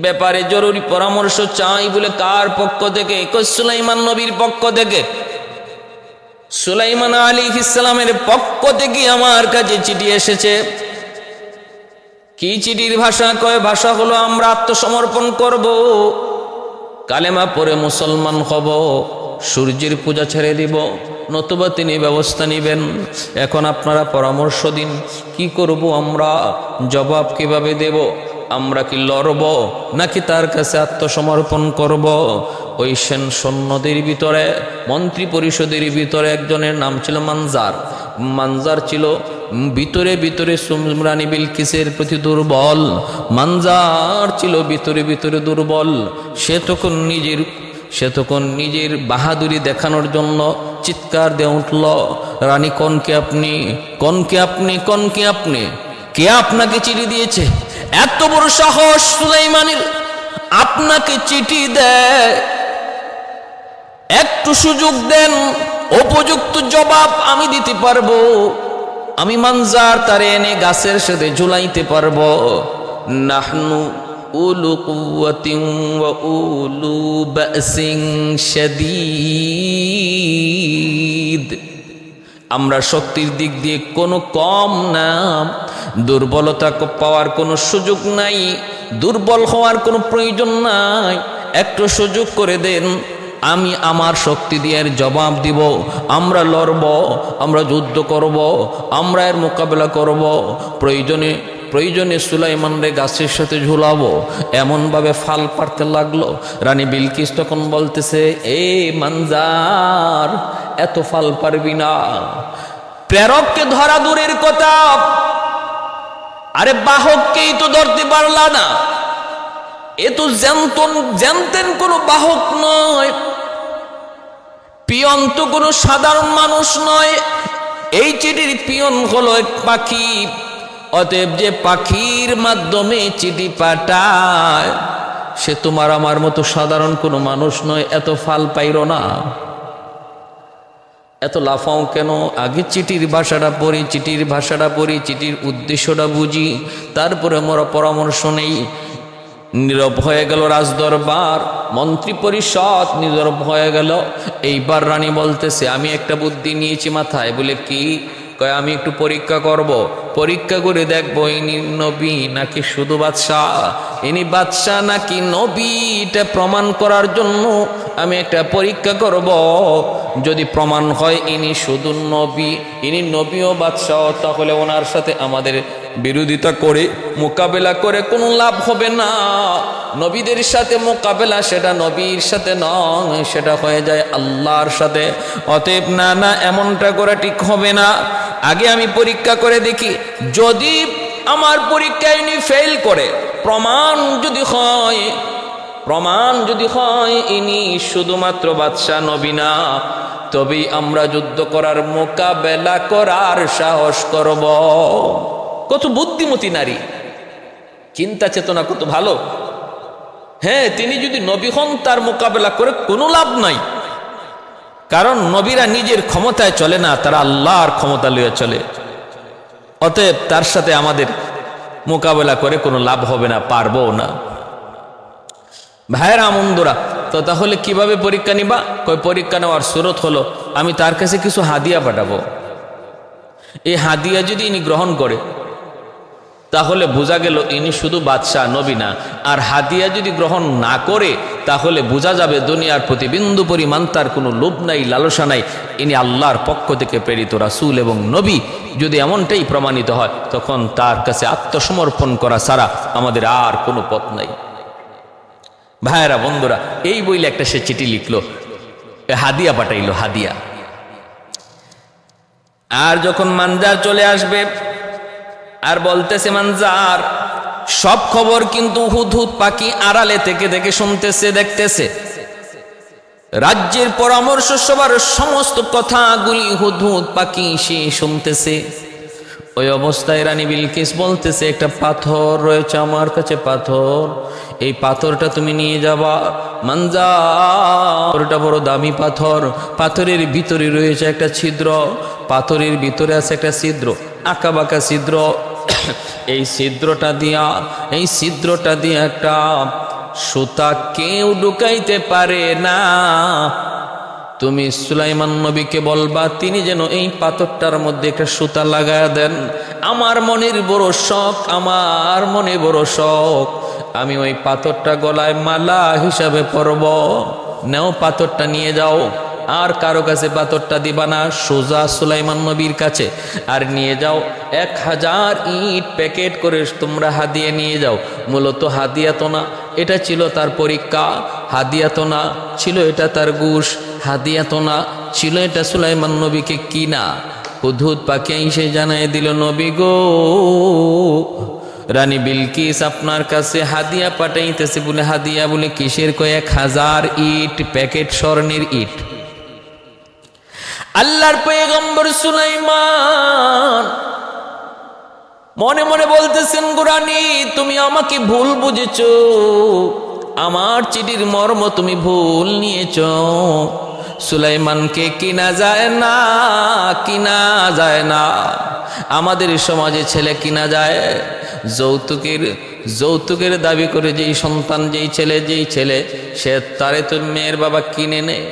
ব্যাপারে জরুরি পরামর্শ চাই। বলে কার পক্ষ থেকে? সুলাইমান নবীর পক্ষ থেকে। সুলাইমান আলাইহিস সালামের পক্ষ থেকে আমার কাছে চিঠি এসেছে। কি চিঠির ভাষা? কয় ভাষা হলো আমরা আত্মসমর্পণ করব, কালেমা পড়ে মুসলমান হব, সূর্যের পূজা ছেড়ে দিব, নতুবা তিনি ব্যবস্থা নেবেন। এখন আপনারা পরামর্শ দিন, কি করব আমরা? জবাব কিভাবে দেব? আমরা কি লড়ব নাকি তার কাছে আত্মসমর্পণ করব? ওই সৈন্যদের ভিতরে, মন্ত্রী পরিষদের ভিতরে একজনের নাম ছিল মানজার ছিল ভিতরে রানী বিলকিসের প্রতি দুর্বল। মানজার ছিল ভিতরে দুর্বল। সে তখন নিজের বাহাদুরি দেখানোর জন্য চিৎকার দিয়ে উঠল, রানী কনকে আপনি, কে আপনাকে চিঠি দিয়েছে? এত বড় সাহস সুলাইমানের, আপনাকে চিঠি দেয়? একটু সুযোগ দেন, উপযুক্ত জবাব আমি দিতে পারবো। আমি মানজার তারে এনে গাছের সাথে ঝুলাইতে পারবো। নাহনু উলু কুওয়াতিন ওয়া উলু বাসিন শাদীদ, আমরা শক্তির দিক দিয়ে কোনো কম না, দুর্বলতা পাওয়ার কোনো সুযোগ নাই, দুর্বল হওয়ার কোনো প্রয়োজন নাই। একটু সুযোগ করে দেন, আমি আমার শক্তি দিয়ে এর জবাব দিব। আমরা লড়ব, আমরা যুদ্ধ করব, আমরা এর মোকাবেলা করব। প্রয়োজনে সুলাইমানরে গাছের সাথে ঝুলাবো। এমনভাবে ফাল পারতে লাগলো। রানী বিলকিস তখন বলতেছে, এ মানজার, এত ফাল পারবি না। প্রেরককে ধরা দূরের কথা, আরে বাহককেই তো ধরতে পারলা না। এ তো জানতেন কোনো বাহক নয়, পিয়ন তো কোনো সাধারণ মানুষ নয়। এই চিঠির পিয়ন হলো এক পাখি। অতএব যে পাখির মাধ্যমে চিঠি পাঠায় সে তোমার আমার মতো সাধারণ কোনো মানুষ নয়। এত ফাল পাইরো না, এত লাফাও কেন? আগে চিঠির ভাষাটা পড়ি, চিঠির উদ্দেশ্যটা বুঝি, তারপরে মোরা পরামর্শ নেই। নীরব হয়ে গেল রাজদরবার, মন্ত্রী পরিষদ নীরব হয়ে গেল। এইবার রানী বলতেছে, আমি একটা বুদ্ধি নিয়েছি মাথায়। বলে কি? কয় আমি একটু পরীক্ষা করব, পরীক্ষা করে দেখবো ইনি নবী নাকি শুধু বাদশাহ, ইনি বাদশাহ নাকি নবী, এটা প্রমাণ করার জন্য আমি একটা পরীক্ষা করব। যদি প্রমাণ হয় ইনি শুধু নবী, ইনি নবী ও বাদশাহ, তাহলে ওনার সাথে আমাদের বিরোধিতা করে মোকাবেলা করে কোনো লাভ হবে না। নবীদের সাথে মোকাবেলা সেটা নবীর সাথে নয়, সেটা হয়ে যায় আল্লাহর সাথে। অতএব না, এমনটা করে ঠিক হবে না। আগে আমি পরীক্ষা করে দেখি, যদি আমার পরীক্ষায় ইনি ফেল করে, প্রমাণ যদি হয় ইনি শুধুমাত্র বাদশাহ নবী না, তবেই আমরা যুদ্ধ করার মোকাবেলা করার সাহস করব। কত বুদ্ধিমতী নারী, চিন্তা চেতনা কত ভালো। হ্যাঁ, তিনি যদি নবী হন তার মোকাবেলা করে কোনো লাভ নাই, কারণ নবীরা নিজের ক্ষমতায় চলে না, তারা আল্লাহর ক্ষমতা লইয়া চলে। অতএব তার সাথে আমাদের মোকাবেলা করে কোনো লাভ হবে না, পারবো না। ভাইয়েরা বন্ধুরা, তো তাহলে কিভাবে পরীক্ষা নিবা? কই পরীক্ষা নেওয়ার সুরত হলো আমি তার কাছে কিছু হাদিয়া পাঠাবো। এই হাদিয়া যদি ইনি গ্রহণ করে তাহলে বোঝা গেল ইনি শুধু বাদশাহ নবী না। আর হাদিয়া যদি গ্রহণ না করে তাহলে বোঝা যাবে দুনিয়ার প্রতি বিন্দু পরিমাণ তার কোনো লোভ নাই, লালসা নাই, ইনি আল্লাহর পক্ষ থেকে প্রেরিত রাসূল এবং নবী। যদি এমনটাই প্রমাণিত হয় তখন তার কাছে আত্মসমর্পণ করা ছাড়া আমাদের আর কোনো পথ নাই। ভাইয়েরা বন্ধুরা, এই বইলে একটা সে চিঠি লিখলো, হাদিয়া পাঠাইলো, হাদিয়া। আর যখন মানজার চলে আসবে আর বলতেছে, মানজার সব খবর কিন্তু হুদহুদ পাখি আড়ালে থেকে থেকে শুনতেছে, দেখতেছে। রাজ্যের পরামর্শ সবার সমস্ত কথাগুলি হুদহুদ পাখি সে শুনতেছে। ওই অবস্থায় রানী বিলকিস বলতেছে, একটা পাথর রয়েছে আমার কাছে, পাথর, এই পাথরটা তুমি নিয়ে যাবা। মানজার, ওটা বড় দামি পাথর, পাথরের ভিতরে রয়েছে একটা ছিদ্র, পাথরের ভিতরে আছে একটা ছিদ্র, আঁকা বাঁকা ছিদ্র। এই ছিদ্রটা দিয়া একটা সুতা কেউ ঢুকাইতে পারে না। তুমি সুলাইমান নবীকে বলবা তিনি যেন এই পাথরটার মধ্যে একটা সুতা লাগায়া দেন। আমার মনের বড় শখ, আমি ওই পাথরটা গলায় মালা হিসাবে পরব। নাও পাথরটা নিয়ে যাও, আর কারো কাছে পাথরটা দিবা না, সোজা সুলাইমান নবীর কাছে। আর নিয়ে যাও 1000 ইট প্যাকেট করে তোমরা হাদিয়া নিয়ে যাও। মূলত হাদিয়া তো না, এটা ছিল তার পরীক্ষা। হাদিয়া তো না, ছিল এটা তার ঘুষ। হাদিয়া তো না, ছিল এটা সুলাইমান নবীকে কিনা। হুদহুদ পাখি এসে জানাই দিল, নবী গো, রানী বিলকিস আপনার কাছে হাদিয়া পাঠাইতেছে। বলে হাদিয়া বলে কিসের? কয় 1000 ইট প্যাকেট, স্বর্ণের ইট। আল্লাহর পয়গম্বর সুলাইমান মনে মনে বলতেছেন, রানী তুমি আমাকে ভুল বুঝেছো, আমার চিঠির মর্ম তুমি ভুল নিয়েছ। সুলাইমানকে কিনা যায় না। আমাদের সমাজে ছেলে কিনা যায়, যৌতুকের দাবি করে যেই সন্তান, যেই ছেলে সে তারে তো মেয়ের বাবা কিনে নেয়।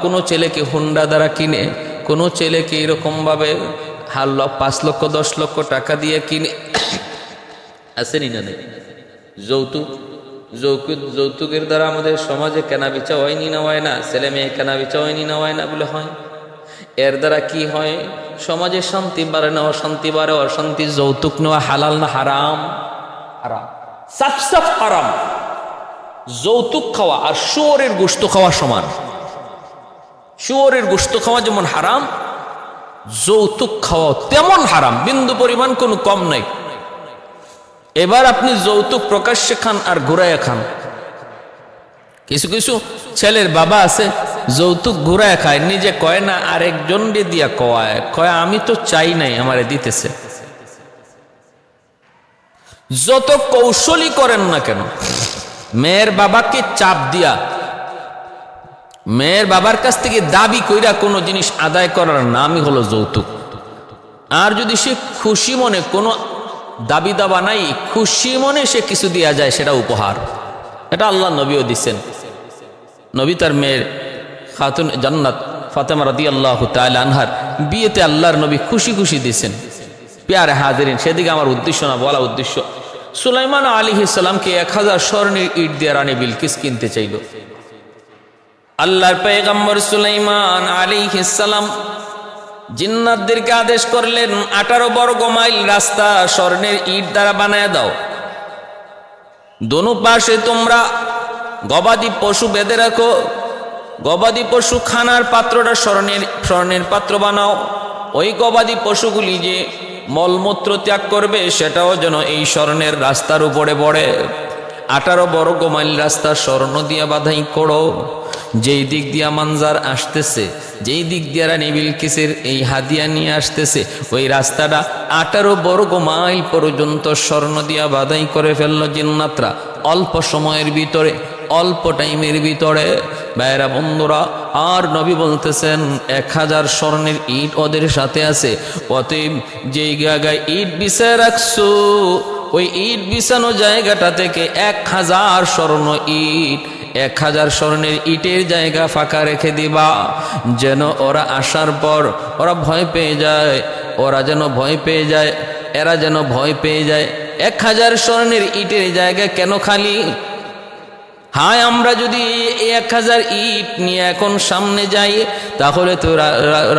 কোনো ছেলেকে হুন্ডা দ্বারা কিনে, কোনো ছেলেকে এরকম ভাবে 5 লক্ষ 10 লক্ষ টাকা দিয়ে কিনে। আসেনি না? যৌতুকের দ্বারা আমাদের সমাজে কেনা বেচা হয়নি না হয় না, ছেলে মেয়ে কেনা বেচা হয়নি না হয় না বলে হয়। এর দ্বারা কি হয়? সমাজে শান্তি বাড়ে না অশান্তি বাড়ে। অশান্তি। যৌতুক নেওয়া হালাল না হারাম? হারাম, সাফ হারাম। যৌতুক খাওয়া আর শুয়োরের গোশত খাওয়া সমান। শুয়োরের গোশত খাওয়া যেমন হারাম, যৌতুক খাওয়া তেমন হারাম, বিন্দু পরিমাণ কোনো কম নাই। এবার আপনি যৌতুক প্রকাশ্যে খান আর ঘুরাইয়া খান। কিছু কিছু ছেলের বাবা আছে যৌতুক ঘুরাইয়া খায়, নিজে কয় না, আরেকজন দিয়া কয় আমি তো চাই নাই, আমারে দিতেছে। যত কৌশলী করেন না কেন, মেয়ের বাবাকে চাপ দিয়া, মেয়ের বাবার কাছ থেকে দাবি কইরা কোনো জিনিস আদায় করার নামই হলো যৌতুক। আর যদি সে খুশি মনে, কোনো দাবি দাবা নাই, খুশি মনে সে কিছু দেয়া যায়, সেটা উপহার। এটা আল্লাহ নবীও দিচ্ছেন। নবী তার মেয়ের খাতুন জান্নাত ফাতেমা রাদিয়াল্লাহু তাআলা আনহার বিয়েতে আল্লাহর নবী খুশি খুশি দিয়েছেন। প্যারে হাজিরিন, সেদিকে আমার উদ্দেশ্য না, বলা উদ্দেশ্য, সুলাইমান আলাইহিস সালামকে 1000 স্বর্ণের ইট দিয়ে রানী বিলকিস কিনতে চাইল। আল্লাহর পয়গম্বর সুলাইমান আলাইহিস সালাম জিন্নাতদেরকে আদেশ করলেন, 18 বর্গ মাইল রাস্তা স্বর্ণের ইট দ্বারা বানায় দাও। দোনো পাশে তোমরা গবাদি পশু বেঁধে রাখো। গবাদি পশু খানার পাত্রটা স্বর্ণের পাত্র বানাও। ওই গবাদি পশুগুলি যে মলমূত্র ত্যাগ করবে সেটাও যেন এই স্বর্ণের রাস্তার উপরে পড়ে। 18 বর্গ মাইল রাস্তা স্বর্ণ দিয়া বাধাই করো। যেই দিক দিয়া মানজার আসতেছে, যেই দিক দিয়া রানী বিলকিসের এই হাদিয়া নিয়ে আসতেছে, ওই রাস্তাটা 18 বর্গ মাইল পর্যন্ত স্বর্ণ দিয়া বাধাই করে ফেললো জিন্নাতরা অল্প সময়ের ভিতরে, অল্প টাইমের ভিতরে। ভাইরা বন্ধুরা, আর নবী বলতেছেন 1000 স্বর্ণের ইট ওদের সাথে আছে। অতএব যেই জায়গায় ইট বিছায় রাখছো, ওই ইট বিছানো জায়গাটা থেকে 1000 স্বর্ণ ইট, 1000 স্বর্ণের ইটের জায়গা ফাঁকা রেখে দিবা, যেন ওরা আসার পর ওরা ভয় পেয়ে যায়, ওরা যেন ভয় পেয়ে যায়, এরা যেন ভয় পেয়ে যায়। 1000 স্বর্ণের ইটের জায়গা কেন খালি? হায়, আমরা যদি 1000 ইট নিয়ে এখন সামনে যাই, তাহলে তো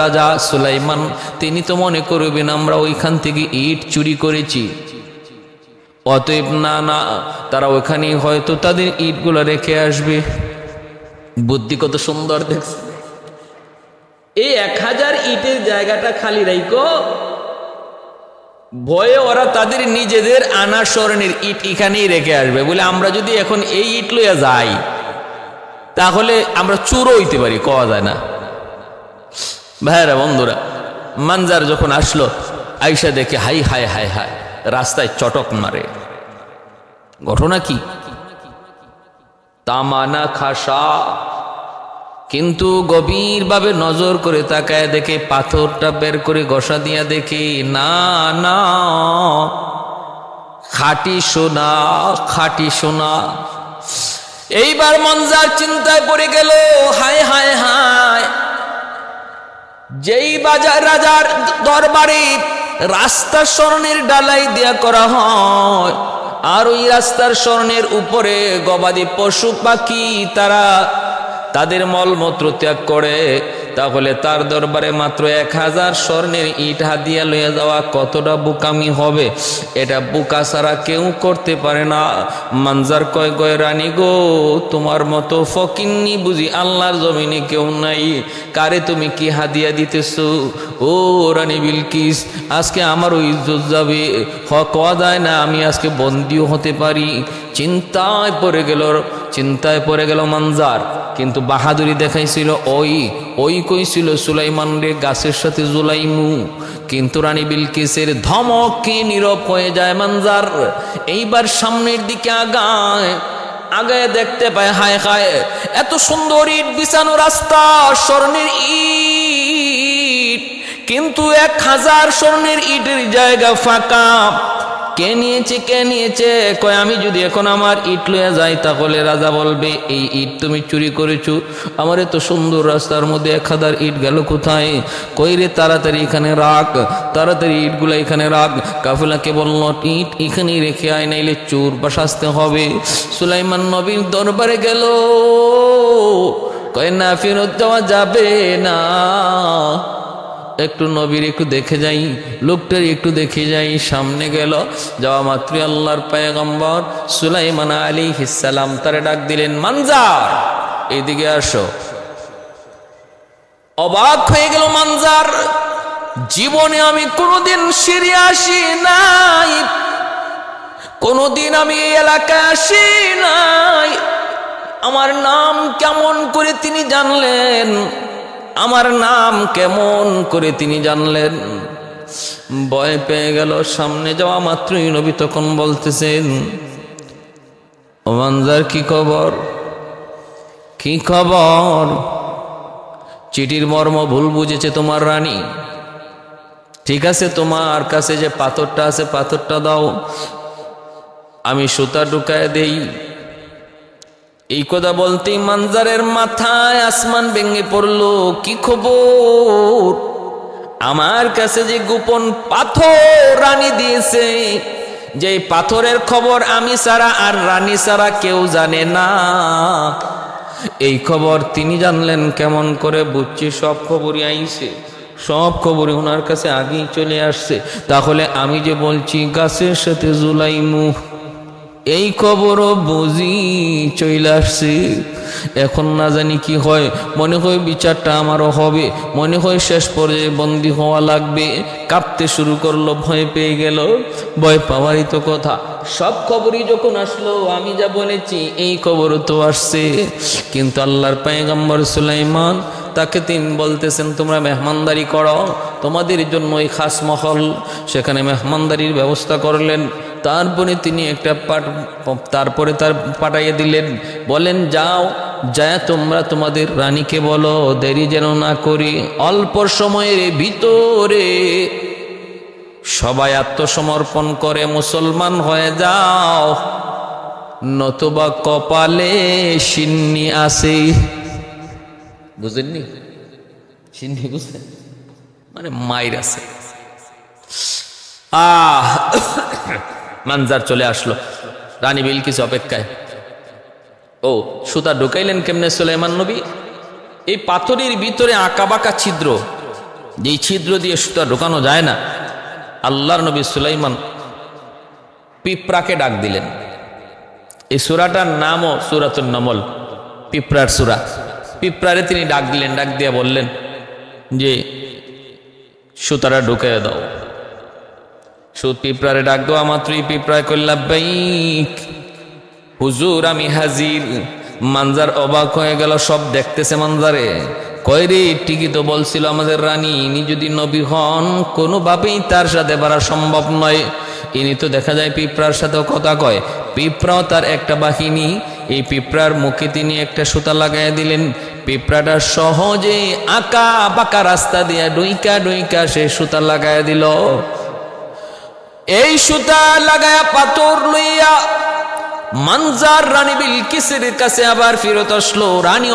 রাজা সুলাইমান তিনি তো মনে করবেন আমরা ওইখান থেকে ইট চুরি করেছি। অতএব না না, তারা ওইখানে হয়তো তাদের ইটগুলো রেখে আসবে। বুদ্ধি কত সুন্দর দেখছে। এই 1000 ইটের জায়গাটা খালি রাইকো, ভয়ে ওরা তাদের নিজেদের আনা স্বর্ণের ইট এখানেই রেখে আসবে বলে আমরা যদি এখন এই ইট লইয়া যাই তাহলে আমরা চুরও হইতে পারি, কওয়া যায় না। ভাইরা বন্ধুরা, মানজার যখন আসলো, আইসা দেখে হাই হায় হায় হায়, রাস্তায় চটক মারে। ঘটনা কি? তামানা খাসা। কিন্তু গভীরভাবে নজর করে তাকায় দেখে পাথরটা বের করে ঘষা দিয়া দেখে না না, খাঁটি সোনা, খাঁটি সোনা। এইবার মনজার চিন্তায় পড়ে গেল, হায় হায় হায়, যেই বাজার রাজার দরবারে রাস্তার স্বর্ণের ডালাই দেয়া করা হয়, আর ওই রাস্তার স্বর্ণের উপরে গবাদি পশু পাখি তারা তাদের মলমূত্র ত্যাগ করে, তাহলে তার দরবারে মাত্র 1000 স্বর্ণের ইট হাদিয়া লইয়া যাওয়া কতটা বোকামি হবে? এটা বোকা ছাড়া কেউ করতে পারে না। মানজার কয় গয় রানী গো, তোমার মতো ফকিন্নি বুঝি আল্লাহর জমিনে কেউ নাই। কারে তুমি কি হাদিয়া দিতেছো? ও রানী বিলকিস, আজকে আমারও ইজ্জত যাবে, কওয়া যায় না আমি আজকে বন্দিও হতে পারি। চিন্তায় পড়ে গেল মানজার। কিন্তু বাহাদুরি দেখাইছিল ওই কইছিল সুলাইমান রে গাছের সাথে জুলাইমু। কিন্তু রানী বিলকিসের ধমকে নীরব হয়ে যায় মানজার। এইবার সামনের দিকে আগায় দেখতে পায়, হায় হায়, এত সুন্দর ইট বিছানো রাস্তা, স্বর্ণের ইট, কিন্তু 1000 স্বর্ণের ইটের জায়গা ফাঁকা। কে নিয়েছে? কয় আমি যদি এখন আমার ইট লইয়া যাই তাহলে রাজা বলবে এই ইট তুমি চুরি করেছো। আমার এত সুন্দর রাস্তার মধ্যে 1000 ইট গেল কোথায়? কই রে, তাড়াতাড়ি এখানে রাখ, তাড়াতাড়ি ইটগুলা এখানে রাখ। কাফেলাকে বলল ইট এখানেই রেখে আয়, নাইলে চোর বা শাস্তি হবে। সুলাইমান নবীর দরবারে গেল, কয় না, ফেরত যাওয়া যাবে না, একটু নবীর একটু দেখে যাই, লোকটার একটু দেখে যাই। সামনে গেল, যাওয়া মাত্র আল্লাহর পয়গম্বর সুলাইমান আলাইহিস সালাম তারে ডাক দিলেন, মানজার এইদিকে আসো। অবাক হয়ে গেল মানজার, জীবনে আমি কোনোদিন সিরিয়া আসি নাই, কোনোদিন আমি এই এলাকায় আসি নাই। আমার নাম কেমন করে তিনি জানলেন? আমার নাম কেমন করে তিনি জানলেন? ভয় পেয়ে গেল। সামনে যাওয়া মাত্রই নবী তখন বলতেছেন, ও মানজার, কি খবর? কি খবর? চিঠির মর্ম ভুল বুঝেছে তোমার রানী। ঠিক আছে, তোমার কাছে যে পাথরটা আছে পাথরটা দাও, আমি সুতা ঢুকায় দেই। এই কথা বলতেই মানজারের মাথায় আসমান ভেঙে পড়লো। কি খবর? আমার কাছে যে গোপন পাথর রানী দিয়েছে, যে পাথরের খবর আমি ছাড়া আর রানী ছাড়া কেউ জানে না, এই খবর তিনি জানলেন কেমন করে? বুঝছি সব খবরই আইছে, সব খবরই ওনার কাছে আগেই চলে আসছে। তাহলে আমি যে বলছি গাছের সাথে জুলাইমু, এই খবরও বুঝি চলে আসছে। এখন না জানি কি হয়, মনে হয় বিচারটা আমারও হবে, মনে হয় শেষ পর্যায়ে বন্দী হওয়া লাগবে। কাঁপতে শুরু করলো, ভয় পেয়ে গেল। ভয় পাওয়ারই তো কথা, সব খবরই যখন আসলো আমি যা বলেছি এই খবরও তো আসছে। কিন্তু আল্লাহর পয়গম্বর সুলাইমান তাকে তিনি বলতেছেন তোমরা মেহমানদারি করো, তোমাদের জন্য এই খাস মহল, সেখানে মেহমানদারির ব্যবস্থা করলেন। তারপরে তিনি তারপরে তার পাঠাইয়ে দিলেন, বলেন যাও, যায় তোমরা তোমাদের রানীকে বলো দেরি যেন না করি, অল্প সময়ের ভিতরে সবাই আত্মসমর্পণ করে মুসলমান হয়ে যাও, নতুবা কপালে সিন্নি আছে। বুঝেননি? সিন্নি বুঝলেন মানে মায়ের আছে। মানজার চলে আসলো রানী বিলকিস অপেক্ষায়। ও সুতা ঢুকাইলেন কেমনে সুলাইমান নবী? এই পাথরের ভিতরে আঁকা বাঁকা ছিদ্র, যেই ছিদ্র দিয়ে সুতা ঢুকানো যায় না। আল্লাহর নবী সুলাইমান পিঁপড়াকে ডাক দিলেন। এই সূরাটার নামও সূরাতুন নমল, পিঁপড়ার সূরা। পিঁপড়ারে তিনি ডাক দিলেন, ডাক দিয়ে বললেন যে সুতাটা ঢুকাইয়া দাও। পিঁপড়ারে ডাক দেওয়া মাত্রই পিঁপড়ায় কইল লাব্বাইক হুজুর আমি হাজির। মানজার অবাক হয়ে গেল, সব দেখতেছে মানজারে। কয় রে, ঠিকই তো বলছিল আমাদের রানী, ইনি যদি নবী হন কোনোভাবেই তার সাথে পারা সম্ভব নয়। ইনি তো দেখা যায় পিঁপড়ার সাথেও কথা কয়। পিঁপড়াও তার একটা বাহিনী। এই পিঁপড়ার মুখে তিনি একটা সুতা লাগাইয়া দিলেন। পিঁপড়াটা সহজে আঁকা বাঁকা রাস্তা দিয়া ডুইকা ডুইকা সে সুতা লাগাইয়া দিল। এই সুতা লাগায়া পাথর লইয়া মানজার রানী বিলকিসের কাছে আবার ফিরত আসলো। রানী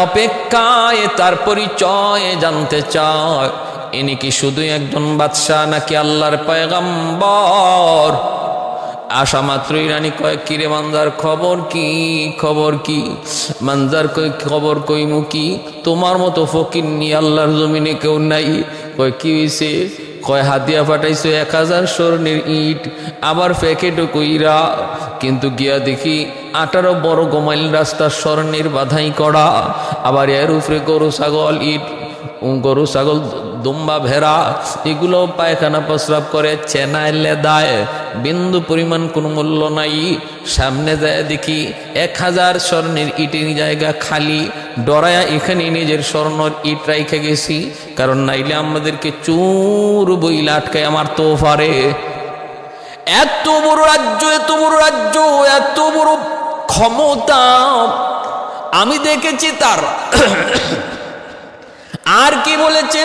অপেক্ষায় তার পরিচয় জানতে চায়। ইনি কি শুধু একজন বাদশাহ নাকি আল্লাহর পয়গম্বর? আসা মাত্রই রানী কয়, কিরে মানজার খবর কি? খবর কি? মানজার কই খবর কইমু কি, তোমার মতো ফকির নিয়ে আল্লাহর জমিনে কেউ নাই। কয় কি হইছে? কয় হাতিয়া ফাটাইছো 1000 স্বর্ণের ইট, আবার প্যাকেটও কইরা, কিন্তু গিয়া দেখি 18 বড় গোমাইল রাস্তা স্বর্ণের বাধাই করা, আবার এর উপরে গরু ছাগল ইট, গরু ছাগল দুম্বা ভেড়া এগুলো পায়খানা প্রস্রাব করে, চেনায় লেদায়, বিন্দু পরিমাণ কোনো মূল্য নাই। সামনে যায় দেখি 1000 স্বর্ণের ইটের জায়গা খালি। ডরায়া এখানে নিজের স্বর্ণের ইট রাইখে গেছি, কারণ নাইলে আমাদেরকে চোর বইলা আটকায় আমার তো পারে। এত বড় রাজ্য, এত বড় রাজ্য, এত বড় ক্ষমতা আমি দেখেছি তার। আর কি বলেছে?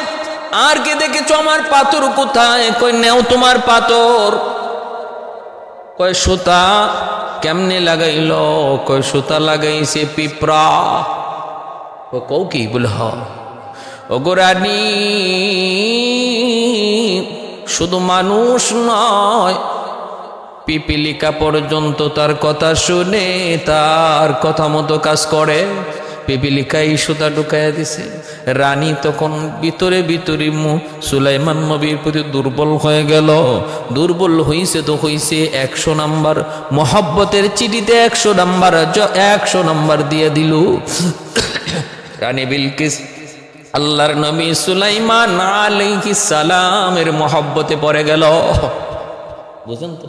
আর কে দেখেছো? আমার পাথর কোথায়? কই নেও তোমার পাথর। কয় সুতা কেমনে লাগাইল? কয় সুতা লাগাইছে পিঁপড়া। কও কি? বলে হ। ওগো রানী, শুধু মানুষ নয়, পিপিলিকা পর্যন্ত তার কথা শুনে তার কথা মতো কাজ করে। পিপিলিকাই সুতা ঢুকাইয়া দিছে। রানী তখন ভিতরে ভিতরে সুলাইমান নবীর প্রতি দুর্বল হয়ে গেল। দুর্বল হইছে তো হইছে, 100 নাম্বার মহব্বতের চিঠিতে 100 নাম্বার দিয়ে দিল। রানী বিলকিস আল্লাহর নবী সুলাইমান আলাইহিস সালামের মহব্বতে পড়ে গেল। বুঝেন তো?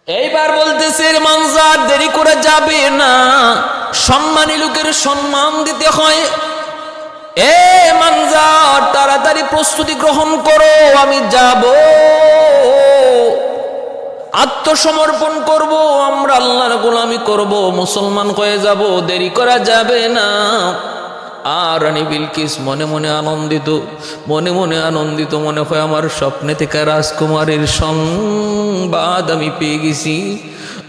এইবার বলতেছে মানজার দেরি করে যাবে না, সম্মানী লোকের সম্মান দিতে হয়। এ মানজার তাড়াতাড়ি প্রস্তুতি গ্রহণ করো, আমি যাব, আত্মসমর্পণ করব, আমরা আল্লাহর গোলামি করব, মুসলমান হয়ে যাব, দেরি করা যাবে না। আর রানী বিলকিস মনে মনে আনন্দিত, মনে মনে আনন্দিত, মনে হয় আমার স্বপ্নে থেকে রাজকুমারীর সংবাদ আমি পেয়ে গেছি।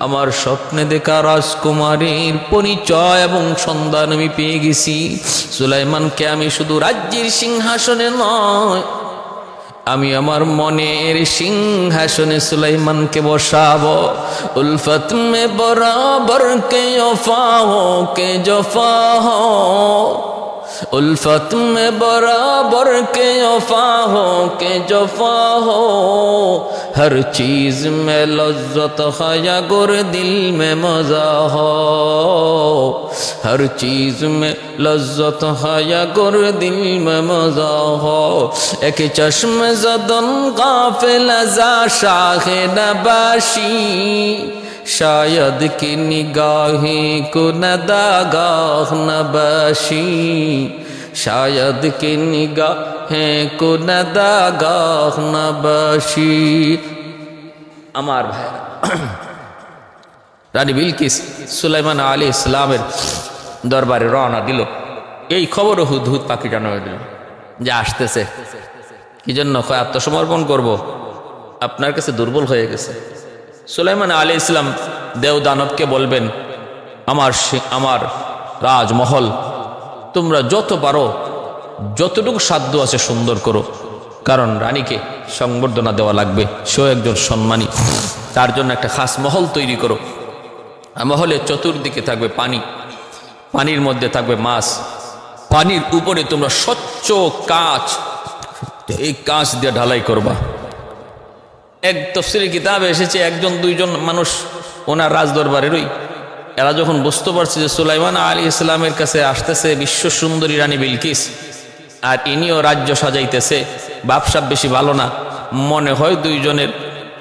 আমার স্বপ্নে দেখা রাজকুমারীর পরিচয় এবং সন্ধান আমি পেয়ে গেছি। সুলাইমানকে আমি শুধু রাজ্যের সিংহাসনে নয়, আমি আমার মনের সিংহাসনে সুলাইমানকে বসাবো। উলফত মে বরাবর কে ওফা হো কে জফা হো, उल्फत में बराबर के वफा हो के जफा हो, हर चीज में लज्जत है या गुर दिल में मजा हो, हर चीज में लज्जत है या गुर दिल में मजा हो। एक चश्म ज़दन गाफिल ज़ा शाह नबाशी, शायद की निगाहें को नदागाह नबाशी, शायद की निगाहें को नदागाह नबाशी। আমার ভাই রানী বিলকিস সুলাইমান আলাইহিস সালামের দরবারে রওনা দিল। এই খবর হুদহুদ পাখি জানানো দিল যে আসতেছে। কি জন্য? আত্মসমর্পণ করব, আপনার কাছে দুর্বল হয়ে গেছে। সুলাইমান আলাইহিস সালাম দেও দানবকে বলবেন, আমার রাজমহল তোমরা যত পারো যতটুকু সাধ্য আছে সুন্দর করো, কারণ রানীকে সংবর্ধনা দেওয়া লাগবে, সেও একজন সম্মানী, তার জন্য একটা খাস মহল তৈরি করো। মহলের চতুর্দিকে থাকবে পানি, পানির মধ্যে থাকবে মাছ, পানির উপরে তোমরা স্বচ্ছ কাঁচ, এই কাঁচ দিয়ে ঢালাই করবা। এক তফসিরের কিতাবে এসেছে একজন দুইজন মানুষ ওনার রাজদরবারেরই, এরা যখন বুঝতে পারছে যে সুলাইমান আলাইহিস সালামের কাছে আসতেছে বিশ্ব সুন্দরী রানী বিলকিস, আর ইনিও রাজ্য সাজাইতেছে, বাপসাপ বেশি ভালো না, মনে হয় দুইজনের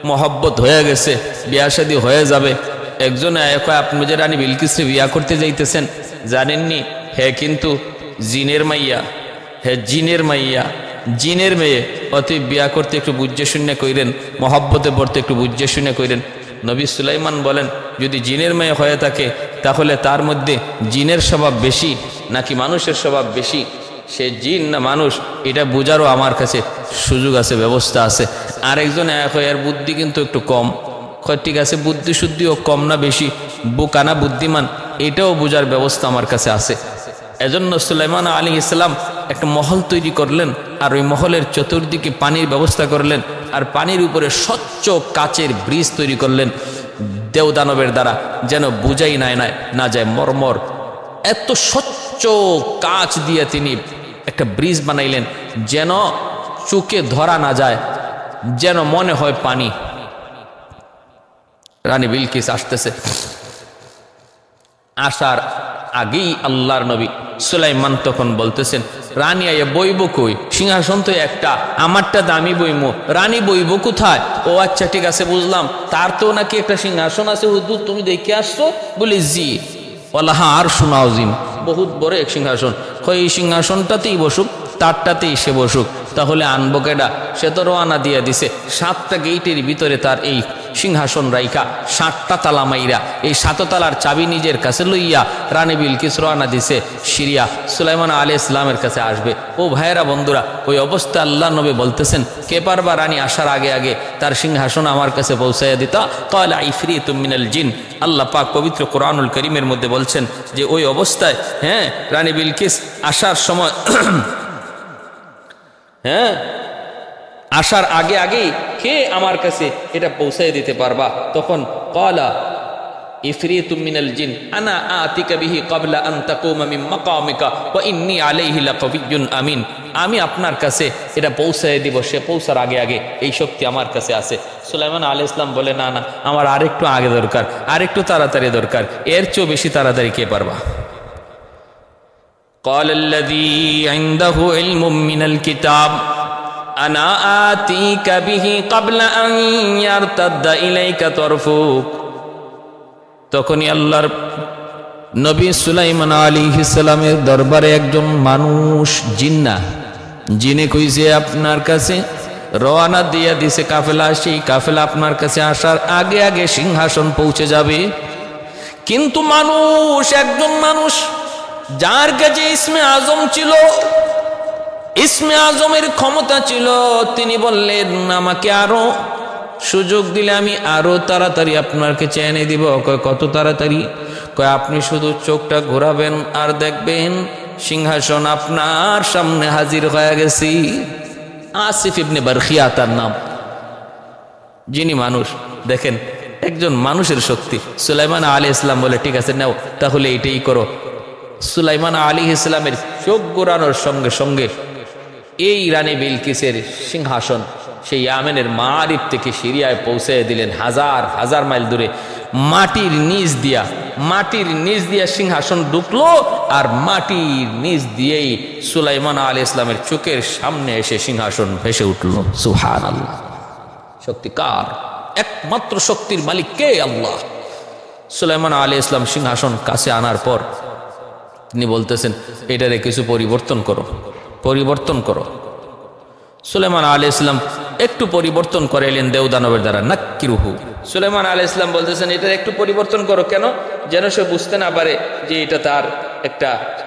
মহব্বত হয়ে গেছে, বিয়া শাদী হয়ে যাবে। একজনে আপনি যে রানী বিলকিসকে বিয়া করতে যাইতেছেন জানেননি, হে কিন্তু জিনের মাইয়া, হে জিনের মাইয়া, জিনের মেয়ে, অতএব বিয়া করতে একটু বুঝে শুনে কইরেন, মহব্বতে পড়তে একটু বুঝে শুনে কইরেন। নবী সুলাইমান বলেন, যদি জিনের মেয়ে হয়ে থাকে তাহলে তার মধ্যে জিনের স্বভাব বেশি নাকি মানুষের স্বভাব বেশি, সে জিন না মানুষ, এটা বোঝারও আমার কাছে সুযোগ আছে, ব্যবস্থা আছে। আরেকজন এর বুদ্ধি কিন্তু একটু কম, ঠিক আছে, বুদ্ধি শুদ্ধিও কম না বেশি, বোকানা বুদ্ধিমান, এটাও বোঝার ব্যবস্থা আমার কাছে আছে। এজন্য সুলাইমান আলাইহিস সালাম একটা মহল তৈরি করলেন, আর ওই মহলের চতুর্দিকে পানির ব্যবস্থা করলেন, আর পানির উপরে স্বচ্ছ কাচের ব্রিজ তৈরি করলেন দেওদানবের দ্বারা, যেন বুঝাই না যায় মর্মর। এত স্বচ্ছ কাচ দিয়ে তিনি একটা ব্রিজ বানাইলেন যেন চোখে ধরা না যায়, যেন মনে হয় পানি। রানী বিলকিস আসতেছে, আসার আগেই আল্লাহর নবী সুলাইমান তখন বলতেছেন, রানী আইয়া বইব কই? সিংহাসন তো একটা, আমারটা দামি বইমো, রানী বইব কোথায়? ও আচ্ছা ঠিক আছে বুঝলাম, তার তো নাকি একটা সিংহাসন আছে, হুজুর তুমি দেখে আসছো? বলি জি। বলা হ্যাঁ, আর শোনাও জিন, বহুত বড় এক সিংহাসন। এই সিংহাসনটাতেই বসুক, তারটাতেই সে বসুক। তাহলে আনবো কেডা? সে তো রওনা দিয়ে দিছে, 7টা গেইটের ভিতরে তার এই সিংহাসন রাইখা 7টা তালা মাইরা এই 7 তালার চাবি নিজের কাছে লইয়া রানী বিলকিস রওনা দিছে সিরিয়া, সুলাইমান আলাইহিস সালামের কাছে আসবে। ও ভাইয়েরা বন্ধুরা, ওই অবস্থা আল্লাহ নবী বলতেছেন, কে পারবা রানী আসার আগে আগে তার সিংহাসন আমার কাছে পৌঁছাইয়া দিতা? ক্বালা ইফরিতুম মিনাল জিন। আল্লাহ পাক পবিত্র কোরআনুল কারীমের মধ্যে বলছেন যে ওই অবস্থায় রানী বিলকিস আসার সময় আসার আগে আগেই কে আমার কাছে এটা পৌঁছায় দিতে পারবা? তখন ক্বালা ইফরিতুম মিনাল জিন আনা আতিকা বিহি ক্বাবলা আন তাকুমা মিন মাকামিকা ওয়া ইন্নী আলাইহি লাকাবিয়্যুন আমিন। আমি আপনার কাছে এটা পৌঁছায় দিব, সে পৌঁছার আগে আগে এই শক্তি আমার কাছে আছে। সুলাইমান আলাইহিস সালাম বলে, না না, আমার আরেকটু আগে দরকার, আরেকটু তাড়াতাড়ি দরকার, এর চেয়ে বেশি তাড়াতাড়ি কে পারবা? ক্বালা আল্লাযী ইনদাহু ইলমুম মিনাল কিতাব আনা আতিকা বিহি ক্বাবলা আন ইয়ারতাদ্দা ইলাইকা তারফুক। তখনই আল্লাহর নবী সুলাইমান আলাইহিস সালামের দরবারে একজন মানুষ, জিনে কইছে আপনার কাছে রওনা দিয়ে দিছে কাফেলা, সেই কাফেলা আপনার কাছে আসার আগে আগে সিংহাসন পৌঁছে যাবে। কিন্তু মানুষ, একজন মানুষ যার কাছে ইসমে আজম ছিল, ইসমে আজমের ক্ষমতা ছিল, তিনি বললেন আমাকে আরো সুযোগ দিলে আমি আরো তাড়াতাড়ি আপনার কাছে এনে দিব। কয় কত তাড়াতাড়ি? কয় আপনি শুধু চোখটা ঘোরাবেন আর দেখবেন সিংহাসন আপনার সামনে হাজির হয়ে গেছি। আসিফ ইবনে বারখিয়া তার নাম, যিনি মানুষ। দেখেন একজন মানুষের শক্তি। সুলাইমান আলাইহিস সালাম বলে ঠিক আছে নাও, তাহলে এটাই করো। সুলাইমান আলাইহিস সালামের চোখ ঘোরানোর সঙ্গে সঙ্গে এই রানী বিলকিসের সিংহাসন সেই ইয়ামেনের মারিব থেকে সিরিয়ায় পৌঁছে দিলেন, হাজার হাজার মাইল দূরে। মাটির নিচ দিয়া সিংহাসন ঢুকলো, আর মাটির নিচ দিয়েই সুলাইমান আলাইহিস সালামের চোখের সামনে এসে সিংহাসন ভেসে উঠল। সুবহানাল্লাহ। শক্তি কার? একমাত্র শক্তির মালিক কে? আল্লাহ। সুলাইমান আলাইহিস সালাম সিংহাসন কাছে আনার পর তিনি বলতেছেন, এটারে কিছু পরিবর্তন করো। সুলাইমান আলাইহিস সালাম একটু পরিবর্তন করাইলেন দেওদানবের দ্বারা, নাক্কিরুহু। সুলাইমান আলাইহিস সালাম বলতেছেন, এটা একটু পরিবর্তন করো। কেন? যেন সে বুঝতে না পারে যে এটা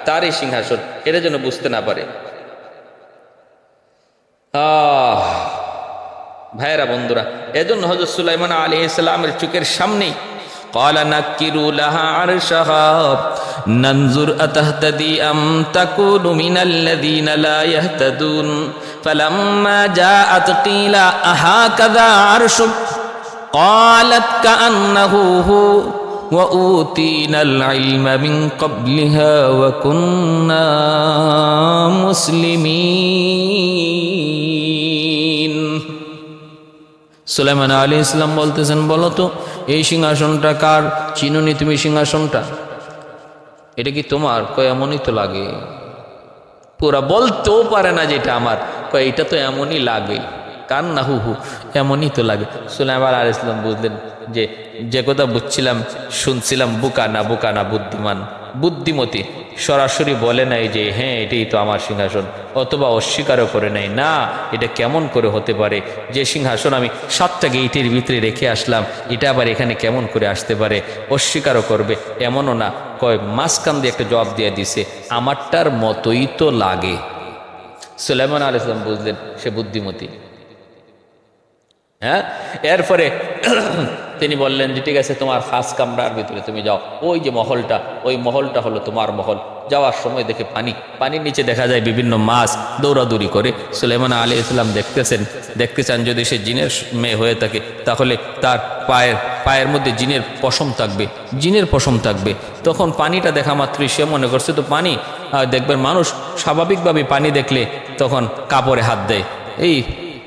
তারই সিংহাসন, এটা যেন বুঝতে না পারে। ভাইয়েরা, বন্ধুরা, এজন্য হযরত সুলাইমান আলাইহিস সালামের চোখের সামনেই قال نكروا لها عرشها ننظر أتهتدي أم تكون من الذين لا يهتدون فلما جاءت قيل أهكذا عرشك قالت كأنه هو وأوتينا العلم من قبلها وكنا مسلمين। সুলাইমান আলাইহিস সালাম বলতেছেন, বলো তো এই সিংহাসনটা কার? চিনুনি তুমি সিংহাসনটা? এটা কি তোমার? কয় এমনই তো লাগে। পুরা বলতেও পারে না যেটা আমার, কয় এটা তো এমনই লাগে, কান্নাহু, এমনই তো লাগে। সুলাইমান আলাইহিস সালাম বুঝলেন যে কথা শুনছিলাম বোকা না বুদ্ধিমতী সরাসরি বলে নাই যে হ্যাঁ এটাই তো আমার সিংহাসন, অথবা অস্বীকারও করে নাই, না এটা কেমন করে হতে পারে? যে সিংহাসন আমি 7টা গেইটের ভিতরে রেখে আসলাম, এটা আবার এখানে কেমন করে আসতে পারে? অস্বীকারও করবে এমনও না। কয় মাঝখান দিয়ে একটা জবাব দিয়ে দিছে, আমারটার মতোই তো লাগে। সুলাইমান আলাইহিস সালাম বুঝলেন সে বুদ্ধিমতী। হ্যাঁ, এরপরে তিনি বললেন যে ঠিক আছে, তোমার খাস কামরার ভিতরে তুমি যাও, ওই যে মহলটা, ওই মহলটা হলো তোমার মহল। যাওয়ার সময় দেখে পানির নিচে দেখা যায় বিভিন্ন মাছ দৌড়াদৌড়ি করে। সুলাইমান আলাইহিস সালাম দেখতেছেন যদি সে জিনের মেয়ে হয়ে থাকে তাহলে তার পায়ের মধ্যে জিনের পশম থাকবে। তখন পানিটা দেখা মাত্রই সে মনে করছে তো পানি। দেখবেন মানুষ স্বাভাবিকভাবে পানি দেখলে তখন কাপড়ে হাত দেয়। এই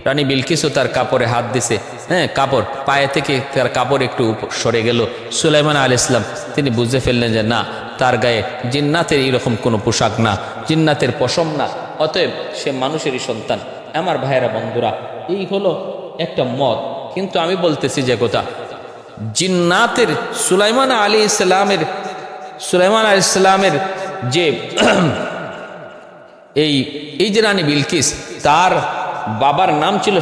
রানী বিলকিসও তার কাপড়ে হাত দিছে, হ্যাঁ, কাপড় পায়ে থেকে তার কাপড় একটু সরে গেল। সুলাইমান আলাইহিস সালাম তিনি বুঝতে ফেললেন যে না, তার গায়ে জিন্নাতের এইরকম কোনো পোশাক না, জিন্নাতের পশম না, অতএব সে মানুষেরই সন্তান। আমার ভাইয়েরা, বন্ধুরা, এই হলো একটা মত। কিন্তু আমি বলতেছি যে কথা, জিন্নাতের সুলাইমান আলাইহিস সালামের যে এই যে রানী বিলকিস, তার বাবার নাম ছিল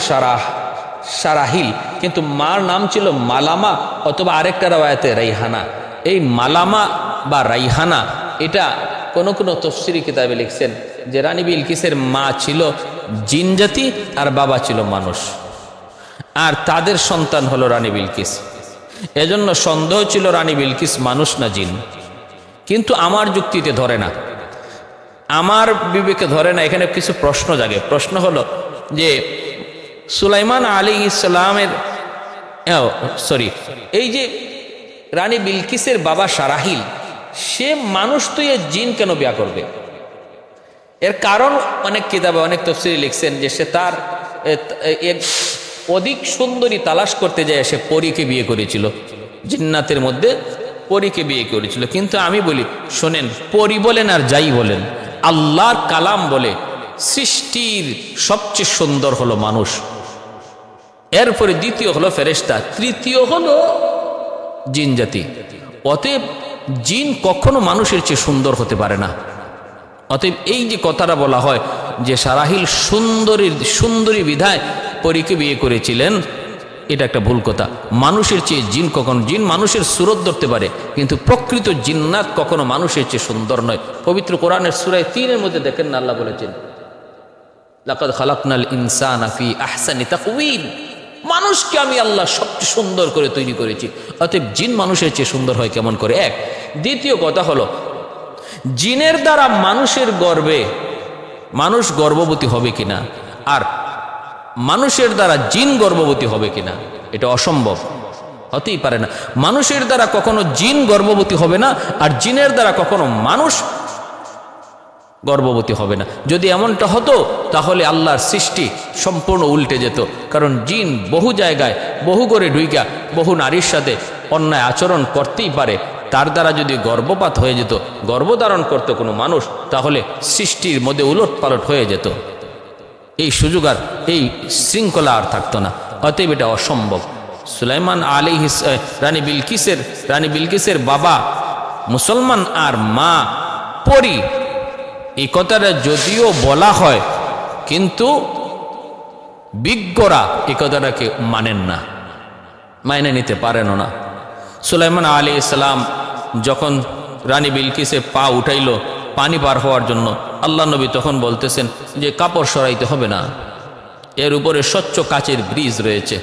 সারাহিল, কিন্তু মার নাম ছিল মালামা, অথবা আরেকটা রাওয়ায়াতে রাইহানা। এই মালামা বা রাইহানা, এটা কোন তফসিরি কিতাবে লিখছেন যে রানী বিলকিসের মা ছিল জিন জাতি আর বাবা ছিল মানুষ, আর তাদের সন্তান হলো রানী বিলকিস। এজন্য সন্দেহ ছিল রানী বিলকিস মানুষ না জিন। কিন্তু আমার যুক্তিতে ধরে না, আমার বিবেকে ধরে না। এখানে কিছু প্রশ্ন জাগে। প্রশ্ন হলো যে সুলাইমান আলাইহিস সালামের এই যে রানী বিলকিসের বাবা সারাহিল, সে মানুষ তো এ জিন কেন বিয়া করবে? এর কারণ অনেক কিতাবে অনেক তাফসীরে লিখছেন যে সে তার অধিক সুন্দরী তালাশ করতে যায় সে পরীকে বিয়ে করেছিল, জিন্নাতের মধ্যে পরীকে বিয়ে করেছিল। কিন্তু আমি বলি, শোনেন, পরী বলেন আর যাই বলেন, আল্লাহর কালাম বলে সৃষ্টির সবচেয়ে সুন্দর হলো মানুষ, এরপরে দ্বিতীয় হলো ফেরেশতা, তৃতীয় হলো জিন জাতি। অতএব জিন কখনো মানুষের চেয়ে সুন্দর হতে পারে না। অতএব এই যে কথাটা বলা হয় যে সারাহিল সুন্দরী বিধায় পরীকে বিয়ে করেছিলেন, এটা একটা ভুল কথা। মানুষের চেয়ে জিন মানুষের সুরত ধরতে পারে, কিন্তু প্রকৃত জিন্নাত কখনো মানুষের চেয়ে সুন্দর নয়। পবিত্র কোরআনের সূরা 3-এর মধ্যে দেখেন না, আল্লাহ বলেছেন লাকাদ খালাকনাল ইনসানা ফি আহসানি তাকওয়িম, মানুষকে আমি আল্লাহ সবচেয়ে সুন্দর করে তৈরি করেছি। অতএব জিন মানুষের চেয়ে সুন্দর হয় কেমন করে? এক। দ্বিতীয় কথা হলো, জিনের দ্বারা মানুষের গর্ভে মানুষ গর্ভবতী হবে কিনা, আর মানুষের দ্বারা জিন গর্ভবতী হবে কিনা, এটা অসম্ভব, হতেই পারে না। মানুষের দ্বারা কখনো জিন গর্ভবতী হবে না, আর জিনের দ্বারা কখনো মানুষ গর্ভবতী হবে না। যদি এমনটা হতো তাহলে আল্লাহর সৃষ্টি সম্পূর্ণ উল্টে যেত। কারণ জিন বহু জায়গায় বহু করে ঢুইকা বহু নারীর সাথে অন্যায় আচরণ করতেই পারে। তার দ্বারা যদি গর্ভপাত হয়ে যেত, গর্ভধারণ করতো কোনো মানুষ, তাহলে সৃষ্টির মধ্যে উলট পালট হয়ে যেত। এই সুযোগ আর এই শৃঙ্খলা আর থাকতো না। অতএব এটা অসম্ভব। সুলাইমান আলাইহিস রানী বিলকিসের বাবা মুসলমান আর মা পরী, এই কথাটা যদিও বলা হয় কিন্তু বিজ্ঞরা এই কথাটাকে মানেন না, মাইনে নিতে পারেন না। সুলাইমান আলাইহিস সালাম যখন রানী বিলকিসের পা উঠাইল পানি পার হওয়ার জন্য, আল্লাহ নবী তখন বলতেছেন যে কাপড় সরাইতে হবে না, এর উপরে স্বচ্ছ কাচের ব্রিজ রয়েছে।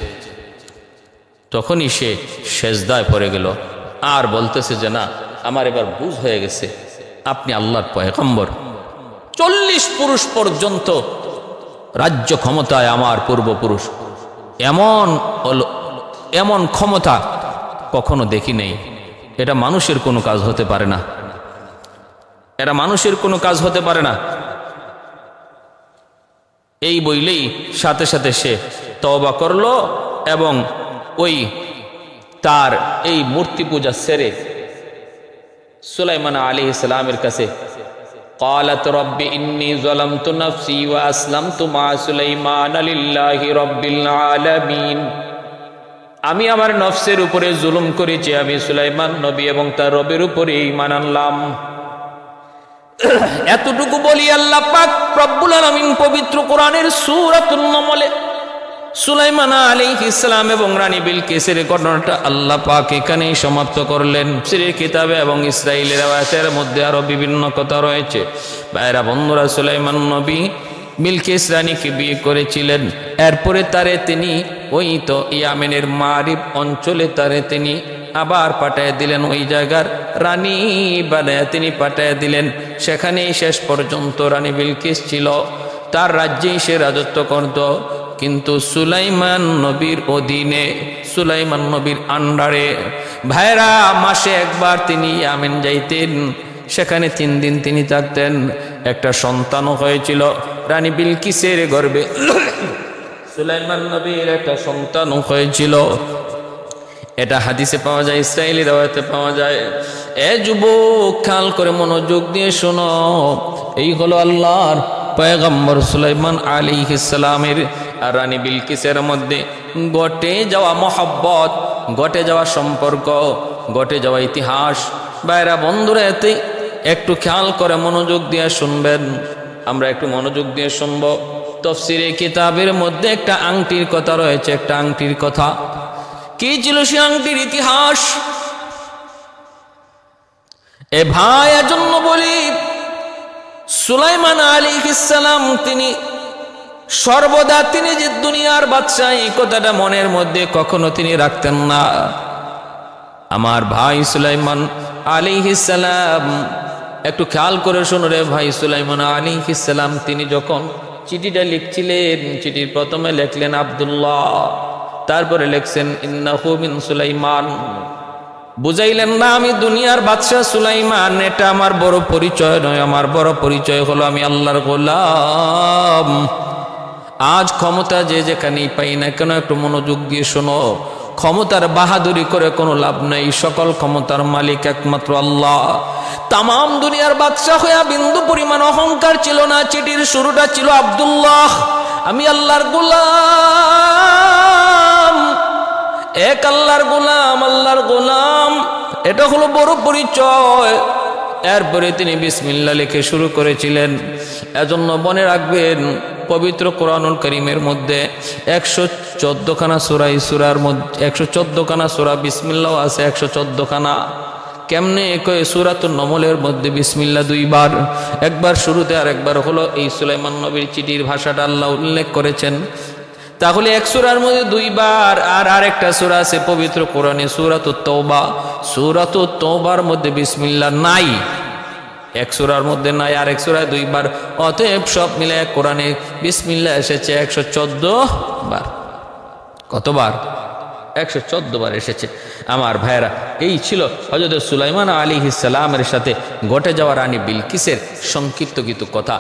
তখনই সে সেজদায় পড়ে গেল আর বলতেছে যে না, আমার এবার বুঝ হয়ে গেছে, আপনি আল্লাহর পয়গম্বর। 40 পুরুষ পর্যন্ত রাজ্য ক্ষমতায় আমার পূর্বপুরুষ, এমন ক্ষমতা কখনো দেখি নেই। এটা মানুষের কোনো কাজ হতে পারে না, এটা মানুষের কোনো কাজ হতে পারে না। এই বইলেই সাথে সাথে সে তওবা করলো এবং ওই তার এই মূর্তি পূজা সেরে সুলাইমান আলাইহিস সালামের কাছে قالت رب إني ظلمت نفسي وأسلمت مع سليمان لله رب العالمين। আমি আমার নফসের উপরে জুলুম করেছি, আমি সুলাইমান নবী এবং তার রবের উপরে ঈমান আনলাম। এতটুকু বলি আল্লাহ পাক রব্বুল আলামিন পবিত্র কোরআনের সূরাতুন নমলে সুলাইমান আলাইহিস সালাম এবং রানী বিলকিসের ঘটনাটা আল্লাহ পাক এখানেই সমাপ্ত করলেন। তাফসীরের কিতাবে এবং ইসরাঈলের আয়াতের মধ্যে আরো বিভিন্ন কথা রয়েছে। ভাইরা বন্ধুরা, সুলাইমান নবী বিলকিস রানীকে বিয়ে করেছিলেন। এরপরে তারে তিনি ওই তো ইয়ামেনের মারিব অঞ্চলে তারে তিনি আবার পাঠায় দিলেন, ওই জায়গার রানী বানায় তিনি পাঠায় দিলেন। সেখানেই শেষ পর্যন্ত রানী বিলকিস ছিল, তার রাজ্যেই সে রাজত্ব করত। কিন্তু সুলাইমান নবীর অধীনে, সুলাইমান নবীর আন্ডারে ভাইরা মাসে একবার তিনি ইয়ামেন যাইতেন, সেখানে 3 দিন তিনি থাকতেন। একটা সন্তানও হয়েছিল রানী বিলকিসের গর্ভে, সুলাইমান নবীর একটা সন্তানও হয়েছিল। এটা হাদিসে পাওয়া যায়, ইসরাঈলি রাওয়ায়াতে পাওয়া যায়। এ যুবক, খেয়াল করে মনোযোগ দিয়ে শোনো, এই হলো আল্লাহর পয়গম্বর সুলাইমান আলাইহিস সালামের আর রানী বিলকিসের মধ্যে ঘটে যাওয়া মহব্বত, ঘটে যাওয়া সম্পর্ক, ঘটে যাওয়া ইতিহাস। ভাইরা বন্ধুরা, এতে একটু খেয়াল করে মনোযোগ দিয়ে শুনবেন, আমরা একটু মনোযোগ দিয়ে শুনবো। তাফসীরে কিতাবের মধ্যে একটা আংটির কথা রয়েছে, একটা আংটির কথা। কি ছিল সে আংটির ইতিহাস? এ ভাই, এজন্য বলি সুলাইমান আলাইহিস সালাম তিনি সর্বদা তিনি যে দুনিয়ার বাদশা, এই কথাটা মনের মধ্যে কখনো তিনি রাখতেন না। আমার ভাই সুলাইমান আলাইহিস সালাম, একটু খেয়াল করে শোনো রে ভাই, সুলাইমান আলাইহিস সালাম তিনি যখন চিঠিটা লিখছিলেন, চিঠির প্রথমে লিখলেন আব্দুল্লাহ, তারপরে লিখছেন ইন্নাহু মিন সুলাইমান। বুঝাইলেন না আমি দুনিয়ার বাদশা সুলাইমান, এটা আমার বড় পরিচয় নয়, আমার বড় পরিচয় হলো আমি আল্লাহর গোলাম। আজ ক্ষমতা যে যেখানেই পাই না কেন, একটু মনোযোগ দিয়ে শোনো, ক্ষমতার বাহাদুরি করে কোনো লাভ নেই, সকল ক্ষমতার মালিক একমাত্র আল্লাহ। তামাম দুনিয়ার বাদশা হইয়া বিন্দু পরিমাণ অহংকার ছিল না। চিঠির শুরুটা ছিল আব্দুল্লাহ, আমি আল্লাহর গোলাম, এক আল্লাহর গোলাম, আল্লাহর গোলাম, এটা হলো বড় পরিচয়। এরপরে তিনি বিসমিল্লাহ লিখে শুরু করেছিলেন। এজন্য মনে রাখবেন, পবিত্র কোরআনুল কারীমের মধ্যে 114 খানা সূরা, এই সূরার মধ্যে 114 খানা সূরা বিসমিল্লাহ আছে, 114 খানা। কেমনে কয় সূরাতুন নমলের মধ্যে বিসমিল্লাহ 2 বার, একবার শুরুতে আর একবার হলো এই সুলাইমান নবীর চিঠির ভাষাটা আল্লাহ উল্লেখ করেছেন। তাহলে এক সূরার মধ্যে 2 বার, আর আরেকটা সূরা আছে পবিত্র কোরআনে সূরাতুত তওবা, সূরাতুত তওবার মধ্যে বিসমিল্লাহ নাই, এক সূরার মধ্যে নাই, আর এক সূরায় 2 বার। অতএব সব মিলে কোরআনে বিসমিল্লাহ এসেছে 114 বার। কতবার? 114 বার এসেছে। আমার ভাইয়েরা, এই ছিল হযরত সুলাইমান আলাইহিস সালামের সাথে ঘটে যাওয়া রানী বিলকিসের সংক্ষিপ্ত কিছু কথা।